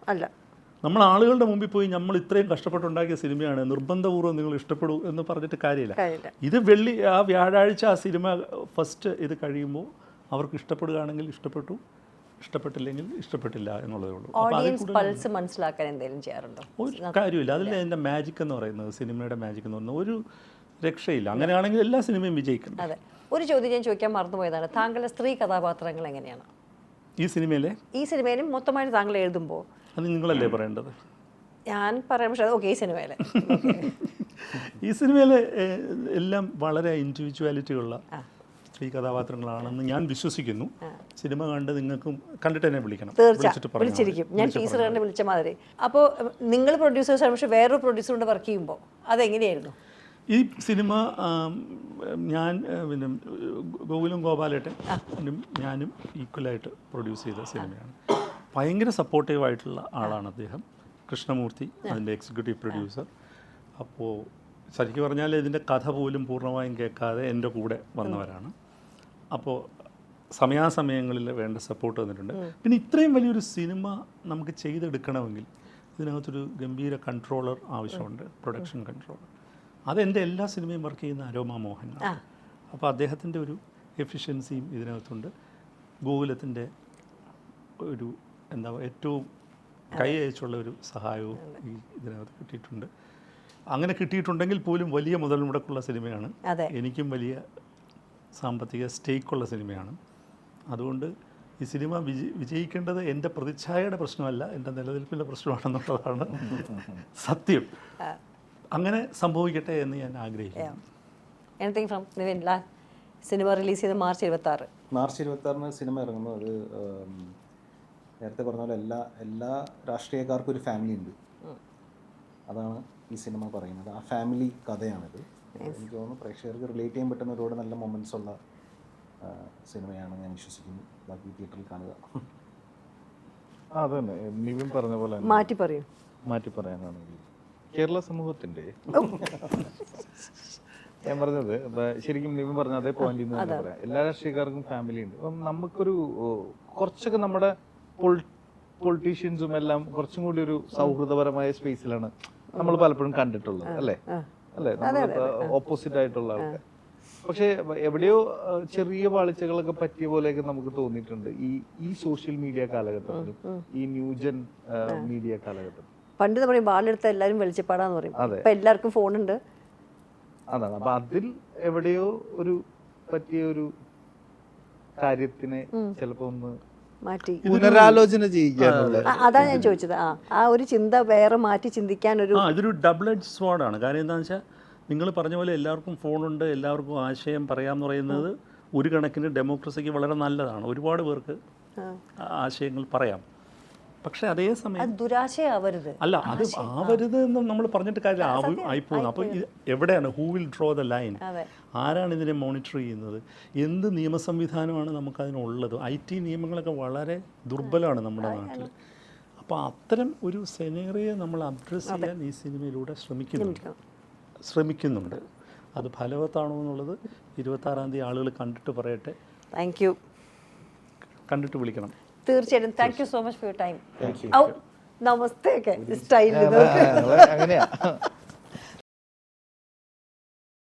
നമ്മൾ ആളുകളുടെ മുമ്പിൽ പോയി നമ്മൾ ഇത്രയും കഷ്ടപ്പെട്ടുണ്ടാക്കിയ സിനിമയാണ്, നിർബന്ധപൂർവ്വം നിങ്ങൾ ഇഷ്ടപ്പെടൂ എന്ന് പറഞ്ഞിട്ട് കാര്യമില്ല. ഇത് വ്യാഴാഴ്ച ആ സിനിമ ഫസ്റ്റ് ഇത് കഴിയുമ്പോൾ അവർക്ക് ഇഷ്ടപ്പെടുകയാണെങ്കിൽ ഇഷ്ടപ്പെട്ടു, ഇഷ്ടപ്പെട്ടില്ലെങ്കിൽ ഇഷ്ടപ്പെട്ടില്ല എന്നുള്ളതേ ഉള്ളൂ.
മനസ്സിലാക്കാൻ എന്തെങ്കിലും ചെയ്യാറുണ്ടോ?
ഒരു കാര്യമില്ല. അതിൽ എൻ്റെ മാജിക് എന്ന് പറയുന്നത്, സിനിമയുടെ മാജിക് എന്ന് പറയുന്നത് ഒരു രക്ഷയില്ല. അങ്ങനെയാണെങ്കിൽ എല്ലാ സിനിമയും വിജയിക്കും.
അതെ. ഒരു ചോദ്യം ഞാൻ ചോദിക്കാൻ മറന്നുപോയതാണ്, താങ്കളുടെ സ്ത്രീ കഥാപാത്രങ്ങൾ എങ്ങനെയാണ്
ഈ
സിനിമയിലും മൊത്തമായിട്ട് താങ്കൾ എഴുതുമ്പോൾ?
അത് നിങ്ങളല്ലേ പറയേണ്ടത്,
ഞാൻ പറയാം. പക്ഷേ ഓക്കെ, ഈ സിനിമയിലെ
എല്ലാം വളരെ ഇൻഡിവിജ്വാലിറ്റി ഉള്ള സ്ത്രീ കഥാപാത്രങ്ങളാണെന്ന് ഞാൻ വിശ്വസിക്കുന്നു. സിനിമ കണ്ട് നിങ്ങൾക്കും കണ്ടിട്ട് തന്നെ വിളിക്കണം.
വിളിച്ചിരിക്കും. ഞാൻ ടീച്ചർ കണ്ട് വിളിച്ച മാതിരി. അപ്പോൾ നിങ്ങൾ പ്രൊഡ്യൂസേഴ്സാണ്, പക്ഷേ വേറൊരു പ്രൊഡ്യൂസറുകൊണ്ട് വർക്ക് ചെയ്യുമ്പോൾ അതെങ്ങനെയായിരുന്നു?
ഈ സിനിമ ഞാൻ പിന്നെ ഗോകുലും ഗോപാലേട്ടനും ഞാനും ഈക്വലായിട്ട് പ്രൊഡ്യൂസ് ചെയ്ത സിനിമയാണ്. ഭയങ്കര സപ്പോർട്ടീവായിട്ടുള്ള ആളാണ് അദ്ദേഹം, കൃഷ്ണമൂർത്തി, അതിൻ്റെ എക്സിക്യൂട്ടീവ് പ്രൊഡ്യൂസർ. അപ്പോൾ ശരിക്കും പറഞ്ഞാൽ ഇതിൻ്റെ കഥ പോലും പൂർണ്ണമായും കേൾക്കാതെ എൻ്റെ കൂടെ വന്നവരാണ്. അപ്പോൾ സമയാസമയങ്ങളിൽ വേണ്ട സപ്പോർട്ട് തന്നിട്ടുണ്ട്. പിന്നെ ഇത്രയും വലിയൊരു സിനിമ നമുക്ക് ചെയ്തെടുക്കണമെങ്കിൽ ഇതിനകത്തൊരു ഗംഭീര കൺട്രോളർ ആവശ്യമുണ്ട്, പ്രൊഡക്ഷൻ കൺട്രോളർ. അതെൻ്റെ എല്ലാ സിനിമയും വർക്ക് ചെയ്യുന്ന അരോമ മോഹനാണ്. അപ്പോൾ അദ്ദേഹത്തിൻ്റെ ഒരു എഫിഷ്യൻസിയും ഇതിനകത്തുണ്ട്. ഗോകുലത്തിൻ്റെ ഒരു ഏറ്റവും കൈ അയച്ചുള്ള ഒരു സഹായവും ഇതിനകത്ത് കിട്ടിയിട്ടുണ്ട്. അങ്ങനെ കിട്ടിയിട്ടുണ്ടെങ്കിൽ പോലും വലിയ മുതൽ മുടക്കുള്ള സിനിമയാണ്, എനിക്കും വലിയ സാമ്പത്തിക സ്റ്റേക്കുള്ള സിനിമയാണ്. അതുകൊണ്ട് ഈ സിനിമ വിജയിക്കേണ്ടത് എൻ്റെ പ്രതിച്ഛായയുടെ പ്രശ്നമല്ല, എൻ്റെ നിലനിൽപ്പിൻ്റെ പ്രശ്നമാണെന്നുള്ളതാണ് സത്യം. അങ്ങനെ സംഭവിക്കട്ടെ എന്ന് ഞാൻ ആഗ്രഹിക്കുന്നു.
Anything from Nivin? Cinema release ചെയ്ത് March 26.
മാർച്ച് 26 സിനിമ ഇറങ്ങുന്നു. അത് നേരത്തെ പറഞ്ഞ പോലെ എല്ലാ രാഷ്ട്രീയക്കാർക്കും ഒരു ഫാമിലി ഉണ്ട്. അതാണ് ഈ സിനിമ പറയുന്നത്. ആ ഫാമിലി കഥയാണിത്. എനിക്ക് തോന്നുന്നു പ്രേക്ഷകർക്ക് റിലേറ്റ് ചെയ്യാൻ പറ്റുന്ന ഒരുപാട് നല്ല മൊമെൻറ്റ്സ് ഉള്ള സിനിമയാണ് ഞാൻ വിശ്വസിക്കുന്നു. ബാക്കി തിയേറ്ററിൽ കാണുക.
അതന്നെ നിവിൻ പറഞ്ഞ പോലെ
മാറ്റി പറയൂ.
മാറ്റി പറയാനാണെങ്കിൽ കേരള സമൂഹത്തിൻ്റെ ഞാൻ പറഞ്ഞത് ശരിക്കും നിവിൻ പറഞ്ഞ അതേ പോയിന്റിൽ നിന്ന് തന്നെ പറയാം. എല്ലാ രാഷ്ട്രീയക്കാർക്കും ഫാമിലി ഉണ്ട്. അപ്പം നമുക്കൊരു കുറച്ചൊക്കെ നമ്മുടെ പൊളിറ്റീഷ്യൻസും എല്ലാം കുറച്ചും കൂടി ഒരു സൗഹൃദപരമായ സ്പേസിലാണ് നമ്മൾ പലപ്പോഴും കണ്ടിട്ടുള്ളത്, അല്ലേ? ഓപ്പോസിറ്റ് ആയിട്ടുള്ള ആൾക്കാർ. പക്ഷെ എവിടെയോ ചെറിയ പാളിച്ചകളൊക്കെ പറ്റിയ പോലെയൊക്കെ നമുക്ക് തോന്നിയിട്ടുണ്ട് ഈ സോഷ്യൽ മീഡിയ കാലഘട്ടത്തിലും ഈ ന്യൂജൻ മീഡിയ കാലഘട്ടത്തിലും.
പണ്ട് നമ്മൾ ബാളെടുത്ത എല്ലാവരും വെളിച്ചപ്പാടാന്ന് പറയും. ഇപ്പൊ എല്ലാവർക്കും ഫോണുണ്ട്.
അതാണ്. അപ്പൊ അതിൽ എവിടെയോ ഒരു പറ്റിയ ഒരു കാര്യത്തിനെ ചിലപ്പോ ഒന്ന്
മാറ്റി
പുനരാലോചന ചെയ്യാനുള്ള.
അതാണ് ഞാൻ ചോദിച്ചത്. ആ ഒരു ചിന്ത വേറെ മാറ്റി ചിന്തിക്കാൻ ഒരു
ഇതൊരു ഡബിൾ എഡ്ജ് സ്വാഡാണ്. കാര്യം എന്താണെന്ന് വെച്ചാൽ നിങ്ങൾ പറഞ്ഞ പോലെ എല്ലാവർക്കും ഫോണുണ്ട്, എല്ലാവർക്കും ആശയം പറയാമെന്ന് പറയുന്നത് ഒരു കണക്കിന് ഡെമോക്രസിക്ക് വളരെ നല്ലതാണ്. ഒരുപാട് പേർക്ക് ആശയങ്ങൾ പറയാം. പക്ഷെ അതേസമയം
ദുരാശയാവരുത്.
അല്ല, അത് ആവരുത് എന്ന് നമ്മൾ പറഞ്ഞിട്ട് കാര്യമില്ല, ആയിപ്പോകുന്നു. അപ്പോൾ എവിടെയാണ് who will draw the line? ആരാണ് ഇതിനെ മോണിറ്റർ ചെയ്യുന്നത്? എന്ത് നിയമ സംവിധാനമാണ് നമുക്കതിനുള്ളത്? IT നിയമങ്ങളൊക്കെ വളരെ ദുർബലമാണ് നമ്മുടെ നാട്ടിൽ. അപ്പോൾ അത്തരം ഒരു സെനേറിയെ നമ്മൾ അഡ്രസ്സ് ചെയ്യാൻ ഈ സിനിമയിലൂടെ ശ്രമിക്കുന്നുണ്ട്. അത് ഫലവത്താണോ എന്നുള്ളത് 26-ാം തീയതി ആളുകൾ കണ്ടിട്ട് പറയട്ടെ.
Thank you.
കണ്ടിട്ട് വിളിക്കണം.
തീർച്ചയായിട്ടും. Thank you so much for your time. നമസ്തേ ഒക്കെ സ്റ്റൈലിൽ
അങ്ങനെയാ.